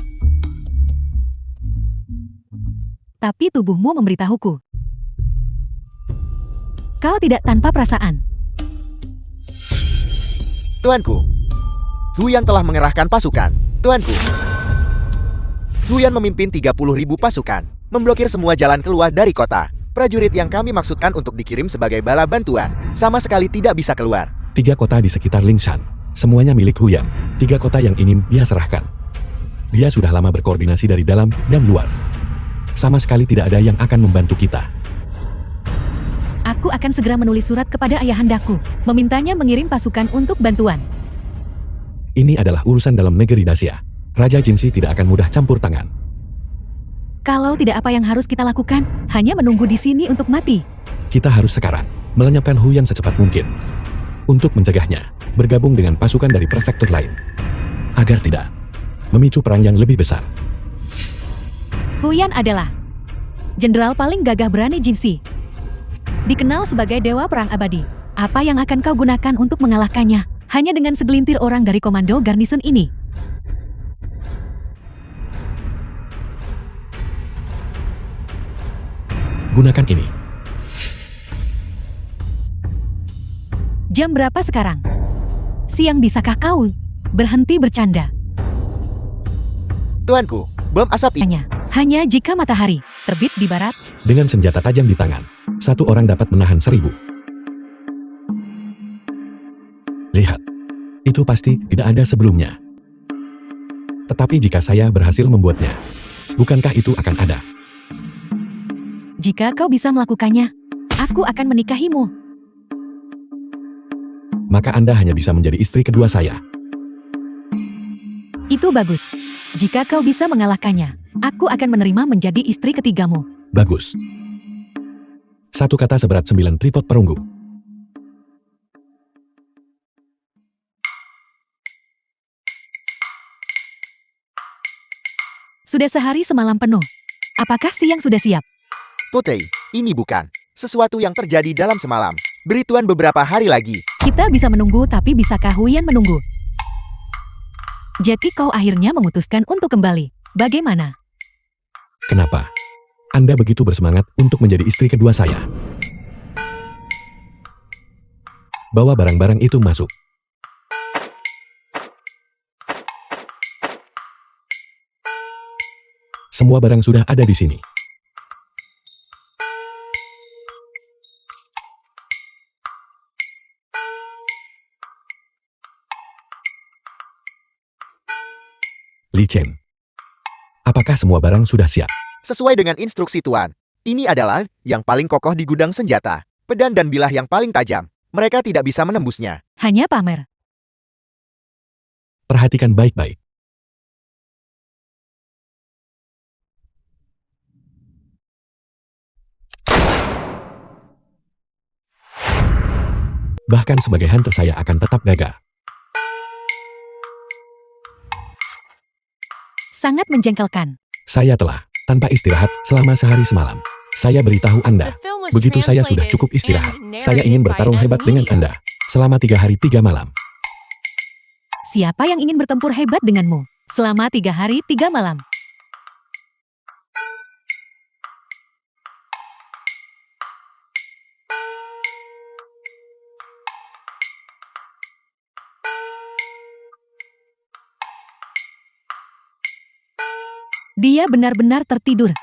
Speaker 2: Tapi tubuhmu memberitahuku. Kau tidak tanpa perasaan.
Speaker 3: Tuanku, Huyan telah mengerahkan pasukan. Tuanku, Huyan memimpin 30.000 pasukan, memblokir semua jalan keluar dari kota. Prajurit yang kami maksudkan untuk dikirim sebagai bala bantuan, sama sekali tidak bisa keluar.
Speaker 1: 3 kota di sekitar Lingshan, semuanya milik Huyan. 3 kota yang ingin dia serahkan. Dia sudah lama berkoordinasi dari dalam dan luar. Sama sekali tidak ada yang akan membantu kita.
Speaker 2: Aku akan segera menulis surat kepada ayahandaku, memintanya mengirim pasukan untuk bantuan.
Speaker 1: Ini adalah urusan dalam negeri Dacia. Raja Jinsi tidak akan mudah campur tangan.
Speaker 2: Kalau tidak, apa yang harus kita lakukan? Hanya menunggu di sini untuk mati.
Speaker 1: Kita harus sekarang melenyapkan Huyan secepat mungkin. Untuk mencegahnya, bergabung dengan pasukan dari prefektur lain. Agar tidak memicu perang yang lebih besar.
Speaker 2: Huyan adalah jenderal paling gagah berani Jinsi. Dikenal sebagai dewa perang abadi. Apa yang akan kau gunakan untuk mengalahkannya? Hanya dengan segelintir orang dari komando garnison ini.
Speaker 1: Gunakan ini.
Speaker 2: Jam berapa sekarang? Siang, bisakah kau berhenti bercanda?
Speaker 3: Tuanku, bom asap ini.
Speaker 2: Hanya jika matahari terbit di barat.
Speaker 1: Dengan senjata tajam di tangan, 1 orang dapat menahan 1000. Lihat, itu pasti tidak ada sebelumnya. Tetapi jika saya berhasil membuatnya, bukankah itu akan ada?
Speaker 2: Jika kau bisa melakukannya, aku akan menikahimu.
Speaker 1: Maka Anda hanya bisa menjadi istri kedua saya.
Speaker 2: Itu bagus. Jika kau bisa mengalahkannya, aku akan menerima menjadi istri ketigamu.
Speaker 1: Bagus. 1 kata seberat 9 tripod perunggu.
Speaker 2: Sudah sehari semalam penuh. Apakah siang sudah siap?
Speaker 3: Putri, ini bukan sesuatu yang terjadi dalam semalam. Beri Tuan beberapa hari lagi.
Speaker 2: Kita bisa menunggu, tapi bisakah Huyan menunggu? Jadi kau akhirnya memutuskan untuk kembali. Bagaimana?
Speaker 1: Kenapa? Anda begitu bersemangat untuk menjadi istri kedua saya. Bawa barang-barang itu masuk. Semua barang sudah ada di sini. Li Chen, apakah semua barang sudah siap?
Speaker 3: Sesuai dengan instruksi Tuan. Ini adalah yang paling kokoh di gudang senjata. Pedang dan bilah yang paling tajam. Mereka tidak bisa menembusnya.
Speaker 2: Hanya pamer.
Speaker 1: Perhatikan baik-baik. Bahkan sebagai hunter saya akan tetap gagah.
Speaker 2: Sangat menjengkelkan.
Speaker 1: Saya telah tanpa istirahat selama sehari semalam. Saya beritahu Anda,
Speaker 4: The film was
Speaker 1: begitu saya sudah
Speaker 4: translated
Speaker 1: cukup istirahat,
Speaker 4: and
Speaker 1: saya
Speaker 4: narrated
Speaker 1: ingin
Speaker 4: by
Speaker 1: bertarung
Speaker 4: Ed
Speaker 1: hebat dengan
Speaker 4: Mulia.
Speaker 1: Anda. Selama 3 hari 3 malam.
Speaker 2: Siapa yang ingin bertempur hebat denganmu? Selama 3 hari 3 malam. Dia benar-benar tertidur.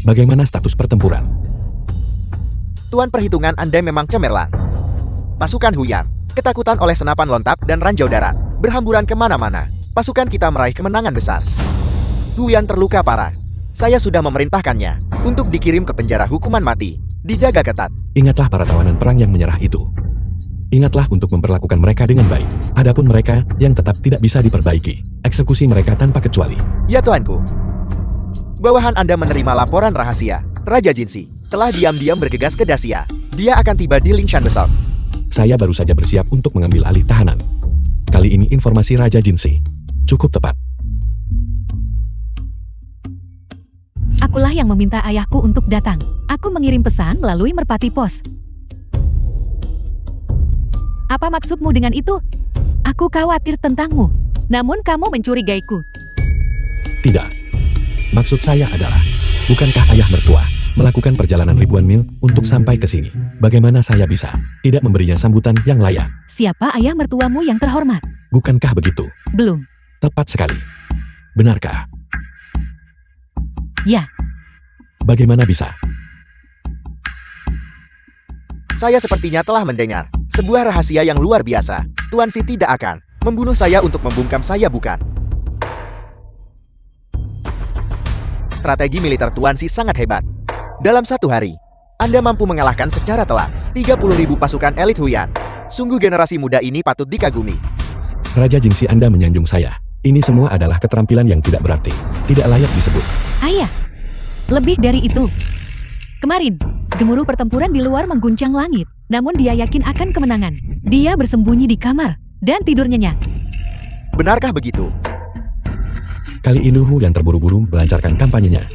Speaker 1: Bagaimana status pertempuran?
Speaker 3: Tuan, perhitungan Anda memang cemerlang. Pasukan Huyan, ketakutan oleh senapan lontar dan ranjau darat, berhamburan kemana-mana. Pasukan kita meraih kemenangan besar. Huyan terluka parah. Saya sudah memerintahkannya untuk dikirim ke penjara hukuman mati. Dijaga ketat.
Speaker 1: Ingatlah para tawanan perang yang menyerah itu. Ingatlah untuk memperlakukan mereka dengan baik. Adapun mereka yang tetap tidak bisa diperbaiki, eksekusi mereka tanpa kecuali.
Speaker 3: Ya Tuanku. Bawahan Anda menerima laporan rahasia. Raja Jinsi telah diam-diam bergegas ke Dacia. Dia akan tiba di Lingshan besok.
Speaker 1: Saya baru saja bersiap untuk mengambil alih tahanan. Kali ini informasi Raja Jinsi cukup tepat.
Speaker 2: Akulah yang meminta ayahku untuk datang. Aku mengirim pesan melalui merpati pos. Apa maksudmu dengan itu? Aku khawatir tentangmu. Namun kamu mencurigaiku.
Speaker 1: Tidak. Maksud saya adalah, bukankah ayah mertua melakukan perjalanan ribuan mil untuk sampai ke sini? Bagaimana saya bisa tidak memberinya sambutan yang layak?
Speaker 2: Siapa ayah mertuamu yang terhormat?
Speaker 1: Bukankah begitu?
Speaker 2: Belum.
Speaker 1: Tepat sekali. Benarkah?
Speaker 2: Ya.
Speaker 1: Bagaimana bisa?
Speaker 3: Saya sepertinya telah mendengar sebuah rahasia yang luar biasa. Tuan Si tidak akan membunuh saya untuk membungkam saya, bukan? Strategi militer Tuan Si sangat hebat. Dalam satu hari, Anda mampu mengalahkan secara telak 30.000 pasukan elit Huyan. Sungguh generasi muda ini patut dikagumi.
Speaker 1: Raja Jinsi, Anda menyanjung saya. Ini semua adalah keterampilan yang tidak berarti, tidak layak disebut.
Speaker 2: Ayah. Lebih dari itu. Kemarin, gemuruh pertempuran di luar mengguncang langit. Namun dia yakin akan kemenangan. Dia bersembunyi di kamar dan tidur nyenyak.
Speaker 3: Benarkah begitu?
Speaker 1: Kali ini Hu yang terburu-buru melancarkan kampanyenya.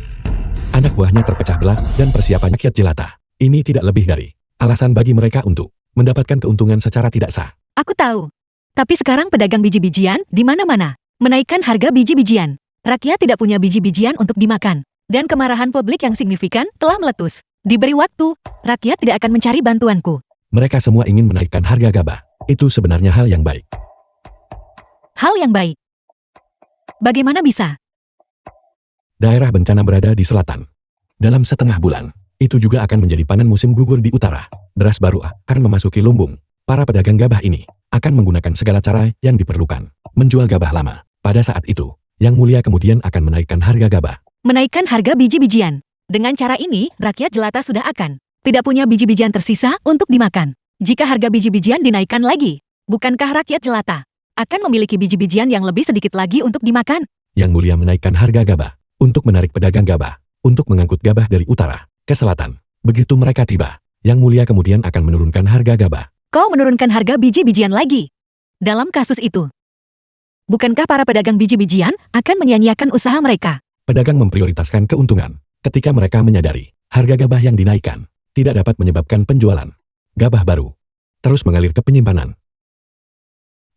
Speaker 1: Anak buahnya terpecah belah dan persiapan rakyat jelata. Ini tidak lebih dari alasan bagi mereka untuk mendapatkan keuntungan secara tidak sah.
Speaker 2: Aku tahu. Tapi sekarang pedagang biji-bijian di mana-mana menaikkan harga biji-bijian. Rakyat tidak punya biji-bijian untuk dimakan. Dan kemarahan publik yang signifikan telah meletus. Diberi waktu, rakyat tidak akan mencari bantuanku.
Speaker 1: Mereka semua ingin menaikkan harga gabah. Itu sebenarnya hal yang baik.
Speaker 2: Hal yang baik. Bagaimana bisa?
Speaker 1: Daerah bencana berada di selatan. Dalam setengah bulan, itu juga akan menjadi panen musim gugur di utara. Beras baru akan memasuki lumbung. Para pedagang gabah ini akan menggunakan segala cara yang diperlukan menjual gabah lama. Pada saat itu, Yang Mulia kemudian akan menaikkan harga gabah.
Speaker 2: Menaikkan harga biji-bijian. Dengan cara ini, rakyat jelata sudah akan tidak punya biji-bijian tersisa untuk dimakan. Jika harga biji-bijian dinaikkan lagi, bukankah rakyat jelata akan memiliki biji-bijian yang lebih sedikit lagi untuk dimakan?
Speaker 1: Yang Mulia menaikkan harga gabah untuk menarik pedagang gabah untuk mengangkut gabah dari utara ke selatan. Begitu mereka tiba, Yang Mulia kemudian akan menurunkan harga gabah.
Speaker 2: Kau menurunkan harga biji-bijian lagi. Dalam kasus itu, bukankah para pedagang biji-bijian akan menyia-nyiakan usaha mereka?
Speaker 1: Pedagang memprioritaskan keuntungan ketika mereka menyadari harga gabah yang dinaikkan tidak dapat menyebabkan penjualan gabah baru terus mengalir ke penyimpanan.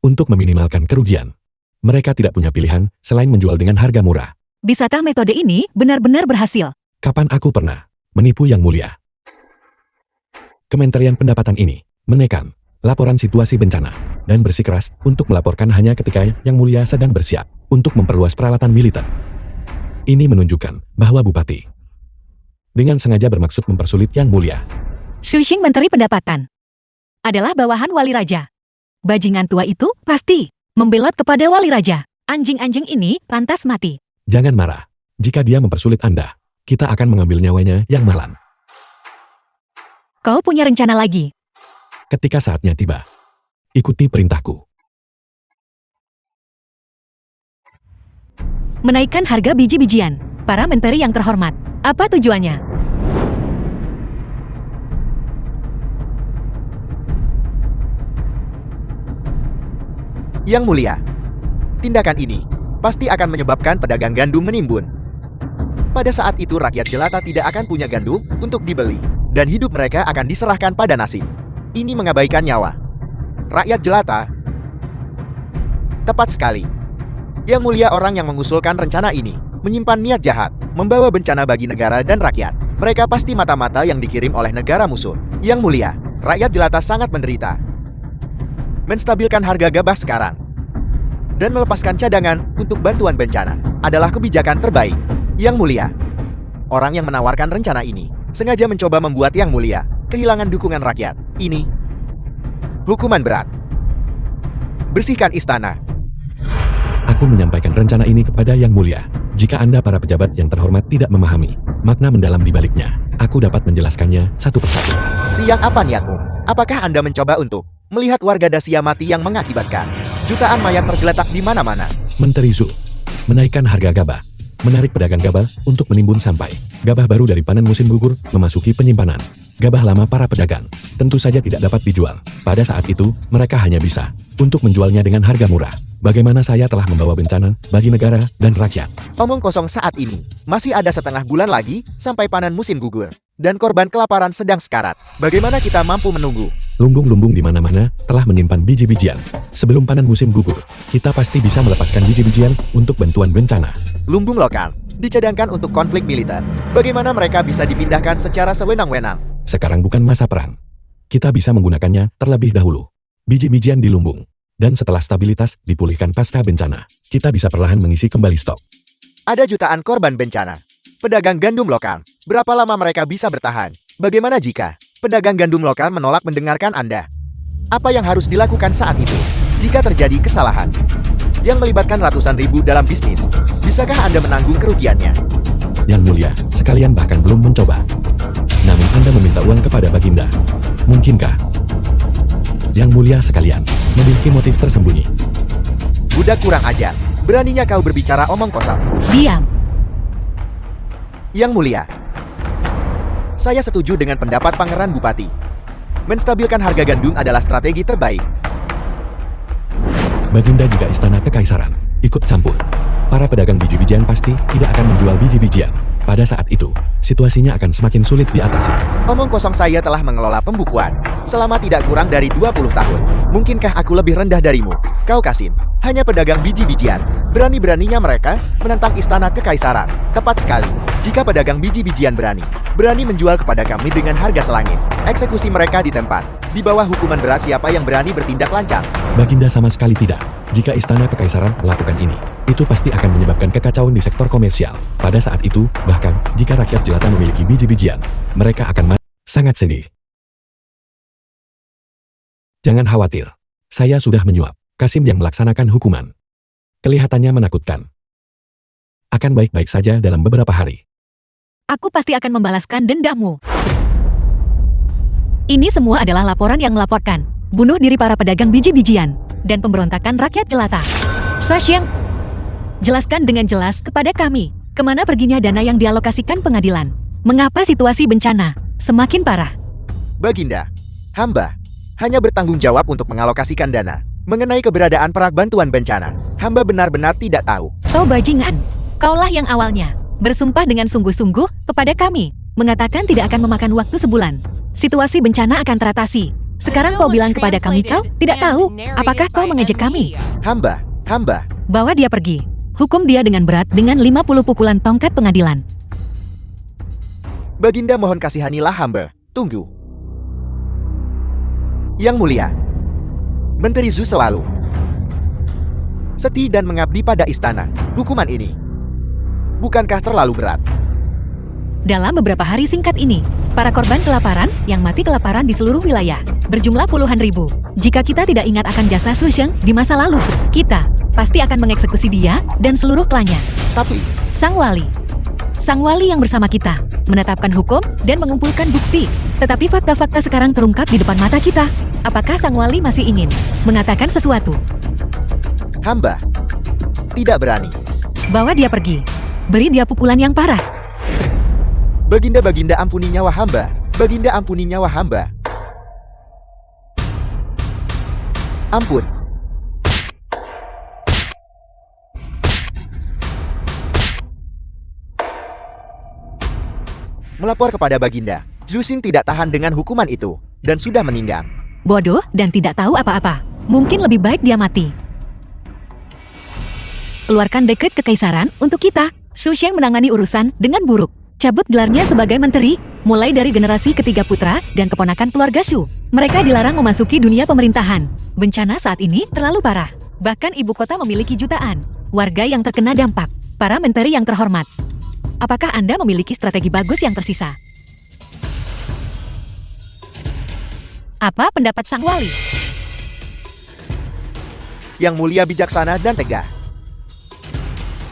Speaker 1: Untuk meminimalkan kerugian, mereka tidak punya pilihan selain menjual dengan harga murah.
Speaker 2: Bisakah metode ini benar-benar berhasil?
Speaker 1: Kapan aku pernah menipu Yang Mulia? Kementerian Pendapatan ini menekan laporan situasi bencana dan bersikeras untuk melaporkan hanya ketika Yang Mulia sedang bersiap untuk memperluas peralatan militer. Ini menunjukkan bahwa Bupati dengan sengaja bermaksud mempersulit Yang Mulia.
Speaker 2: Shuixing Menteri Pendapatan adalah bawahan Wali Raja. Bajingan tua itu pasti membelot kepada Wali Raja. Anjing-anjing ini pantas mati.
Speaker 1: Jangan marah. Jika dia mempersulit Anda, kita akan mengambil nyawanya yang malang.
Speaker 2: Kau punya rencana lagi?
Speaker 1: Ketika saatnya tiba, ikuti perintahku.
Speaker 2: Menaikkan harga biji-bijian. Para menteri yang terhormat, apa tujuannya?
Speaker 3: Yang Mulia, tindakan ini pasti akan menyebabkan pedagang gandum menimbun. Pada saat itu rakyat jelata tidak akan punya gandum untuk dibeli, dan hidup mereka akan diserahkan pada nasib. Ini mengabaikan nyawa rakyat jelata. Tepat sekali. Yang Mulia orang yang mengusulkan rencana ini menyimpan niat jahat, membawa bencana bagi negara dan rakyat. Mereka pasti mata-mata yang dikirim oleh negara musuh. Yang Mulia, rakyat jelata sangat menderita. Menstabilkan harga gabah sekarang dan melepaskan cadangan untuk bantuan bencana adalah kebijakan terbaik. Yang Mulia, orang yang menawarkan rencana ini sengaja mencoba membuat Yang Mulia kehilangan dukungan rakyat. Ini hukuman berat. Bersihkan istana.
Speaker 1: Aku menyampaikan rencana ini kepada Yang Mulia. Jika Anda para pejabat yang terhormat tidak memahami makna mendalam di baliknya, aku dapat menjelaskannya satu persatu.
Speaker 3: Siang apa niatmu? Apakah Anda mencoba untuk melihat warga Dacia mati yang mengakibatkan jutaan mayat tergeletak di mana-mana?
Speaker 1: Menteri Zhu menaikkan harga gabah, menarik pedagang gabah untuk menimbun sampai gabah baru dari panen musim gugur memasuki penyimpanan. Gabah lama para pedagang tentu saja tidak dapat dijual. Pada saat itu, mereka hanya bisa untuk menjualnya dengan harga murah. Bagaimana saya telah membawa bencana bagi negara dan rakyat.
Speaker 3: Omong kosong saat ini. Masih ada setengah bulan lagi sampai panen musim gugur. Dan korban kelaparan sedang sekarat. Bagaimana kita mampu menunggu?
Speaker 1: Lumbung-lumbung di mana-mana telah menyimpan biji-bijian. Sebelum panen musim gugur, kita pasti bisa melepaskan biji-bijian untuk bantuan bencana.
Speaker 3: Lumbung lokal dicadangkan untuk konflik militer. Bagaimana mereka bisa dipindahkan secara sewenang-wenang?
Speaker 1: Sekarang bukan masa perang. Kita bisa menggunakannya terlebih dahulu. Biji-bijian di lumbung. Dan setelah stabilitas dipulihkan pasca bencana, kita bisa perlahan mengisi kembali stok.
Speaker 3: Ada jutaan korban bencana. Pedagang gandum lokal, berapa lama mereka bisa bertahan? Bagaimana jika pedagang gandum lokal menolak mendengarkan Anda? Apa yang harus dilakukan saat itu? Jika terjadi kesalahan yang melibatkan ratusan ribu dalam bisnis, bisakah Anda menanggung kerugiannya?
Speaker 1: Yang Mulia, sekalian bahkan belum mencoba. Namun Anda meminta uang kepada Baginda. Mungkinkah? Yang Mulia sekalian, memiliki motif tersembunyi.
Speaker 3: Budak kurang ajar. Beraninya kau berbicara omong kosong.
Speaker 2: Diam.
Speaker 3: Yang Mulia, saya setuju dengan pendapat Pangeran Bupati. Menstabilkan harga gandum adalah strategi terbaik.
Speaker 1: Baginda jika istana kekaisaran ikut campur, para pedagang biji-bijian pasti tidak akan menjual biji-bijian. Pada saat itu, situasinya akan semakin sulit diatasi.
Speaker 3: Omong kosong, saya telah mengelola pembukuan selama tidak kurang dari 20 tahun. Mungkinkah aku lebih rendah darimu? Kau Kasim, hanya pedagang biji-bijian. Berani-beraninya mereka menentang istana kekaisaran. Tepat sekali. Jika pedagang biji-bijian berani menjual kepada kami dengan harga selangit, eksekusi mereka di tempat. Di bawah hukuman berat siapa yang berani bertindak lancang.
Speaker 1: Baginda sama sekali tidak. Jika istana kekaisaran melakukan ini, itu pasti akan menyebabkan kekacauan di sektor komersial. Pada saat itu, bahkan jika rakyat jelata memiliki biji-bijian, mereka akan sangat sedih. Jangan khawatir. Saya sudah menyuap Kasim yang melaksanakan hukuman. Kelihatannya menakutkan. Akan baik-baik saja dalam beberapa hari.
Speaker 2: Aku pasti akan membalaskan dendammu. Ini semua adalah laporan yang melaporkan bunuh diri para pedagang biji-bijian dan pemberontakan rakyat jelata. Sashiang, jelaskan dengan jelas kepada kami, kemana perginya dana yang dialokasikan pengadilan? Mengapa situasi bencana semakin parah?
Speaker 3: Baginda, hamba hanya bertanggung jawab untuk mengalokasikan dana. Mengenai keberadaan perak bantuan bencana, hamba benar-benar tidak tahu.
Speaker 2: Kau bajingan, kaulah yang awalnya bersumpah dengan sungguh-sungguh kepada kami, mengatakan tidak akan memakan waktu sebulan. Situasi bencana akan teratasi. Sekarang kau bilang kepada kami kau tidak tahu, apakah kau mengejek kami?
Speaker 3: Hamba,
Speaker 2: Bawa dia pergi. Hukum dia dengan berat dengan 50 pukulan tongkat pengadilan.
Speaker 3: Baginda mohon kasihanilah hamba. Tunggu. Yang mulia, Menteri Zhu selalu setia dan mengabdi pada istana. Hukuman ini bukankah terlalu berat?
Speaker 2: Dalam beberapa hari singkat ini, para korban kelaparan yang mati kelaparan di seluruh wilayah berjumlah puluhan ribu. Jika kita tidak ingat akan jasa Su Sheng di masa lalu, kita pasti akan mengeksekusi dia dan seluruh klannya.
Speaker 3: Tapi
Speaker 2: Sang Wali yang bersama kita menetapkan hukum dan mengumpulkan bukti. Tetapi fakta-fakta sekarang terungkap di depan mata kita. Apakah Sang Wali masih ingin mengatakan sesuatu?
Speaker 3: hamba tidak berani.
Speaker 2: Bawa dia pergi. Beri dia pukulan yang parah.
Speaker 3: Baginda ampuni nyawa hamba. Baginda ampuni nyawa hamba. Ampun. Melapor kepada Baginda, Zhu Xing tidak tahan dengan hukuman itu dan sudah meninggal.
Speaker 2: Bodoh dan tidak tahu apa-apa. Mungkin lebih baik dia mati. Keluarkan dekret kekaisaran untuk kita. Su Sheng menangani urusan dengan buruk. Cabut gelarnya sebagai menteri, mulai dari generasi ketiga putra dan keponakan keluarga Shu. Mereka dilarang memasuki dunia pemerintahan. Bencana saat ini terlalu parah. Bahkan ibu kota memiliki jutaan warga yang terkena dampak. Para menteri yang terhormat, apakah Anda memiliki strategi bagus yang tersisa? Apa pendapat Sang Wali?
Speaker 3: Yang mulia bijaksana dan tegar.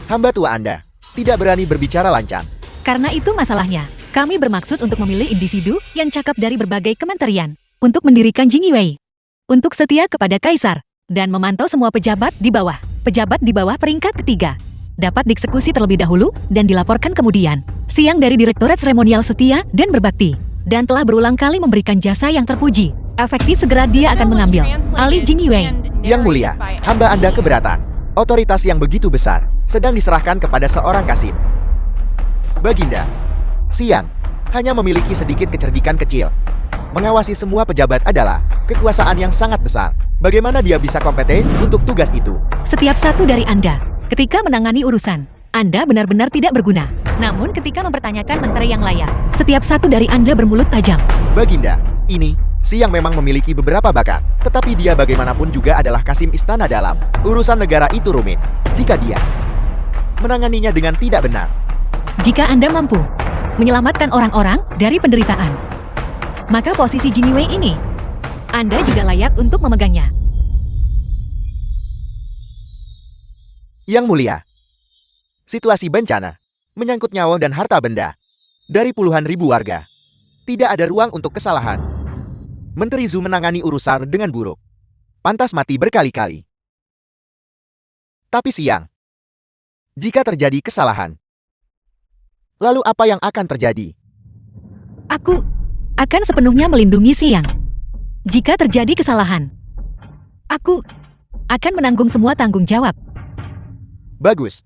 Speaker 3: Hamba tua Anda tidak berani berbicara lancang.
Speaker 2: Karena itu masalahnya. Kami bermaksud untuk memilih individu yang cakap dari berbagai kementerian untuk mendirikan Jingwei, untuk setia kepada kaisar dan memantau semua pejabat di bawah. Pejabat di bawah peringkat ketiga dapat dieksekusi terlebih dahulu dan dilaporkan kemudian. Siang dari Direktorat Seremonial setia dan berbakti dan telah berulang kali memberikan jasa yang terpuji. Efektif segera dia akan mengambil alih Jingwei.
Speaker 3: Yang mulia, hamba Anda keberatan. Otoritas yang begitu besar sedang diserahkan kepada seorang Kasim. Baginda, Siang hanya memiliki sedikit kecerdikan kecil. Mengawasi semua pejabat adalah kekuasaan yang sangat besar. Bagaimana dia bisa kompeten untuk tugas itu?
Speaker 2: Setiap satu dari Anda, ketika menangani urusan, Anda benar-benar tidak berguna. Namun ketika mempertanyakan menteri yang layak, setiap satu dari Anda bermulut tajam.
Speaker 3: Baginda, ini Siang memang memiliki beberapa bakat, tetapi dia bagaimanapun juga adalah Kasim Istana Dalam. Urusan negara itu rumit. Jika dia menanganinya dengan tidak benar,
Speaker 2: jika Anda mampu menyelamatkan orang-orang dari penderitaan, maka posisi Jingwei ini, Anda juga layak untuk memegangnya.
Speaker 3: Yang mulia, situasi bencana menyangkut nyawa dan harta benda dari puluhan ribu warga. Tidak ada ruang untuk kesalahan. Menteri Zhu menangani urusan dengan buruk. Pantas mati berkali-kali. Tapi Siang, jika terjadi kesalahan, lalu apa yang akan terjadi?
Speaker 2: Aku akan sepenuhnya melindungi Siang. Jika terjadi kesalahan, aku akan menanggung semua tanggung jawab.
Speaker 3: Bagus.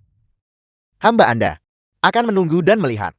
Speaker 3: Hamba Anda akan menunggu dan melihat.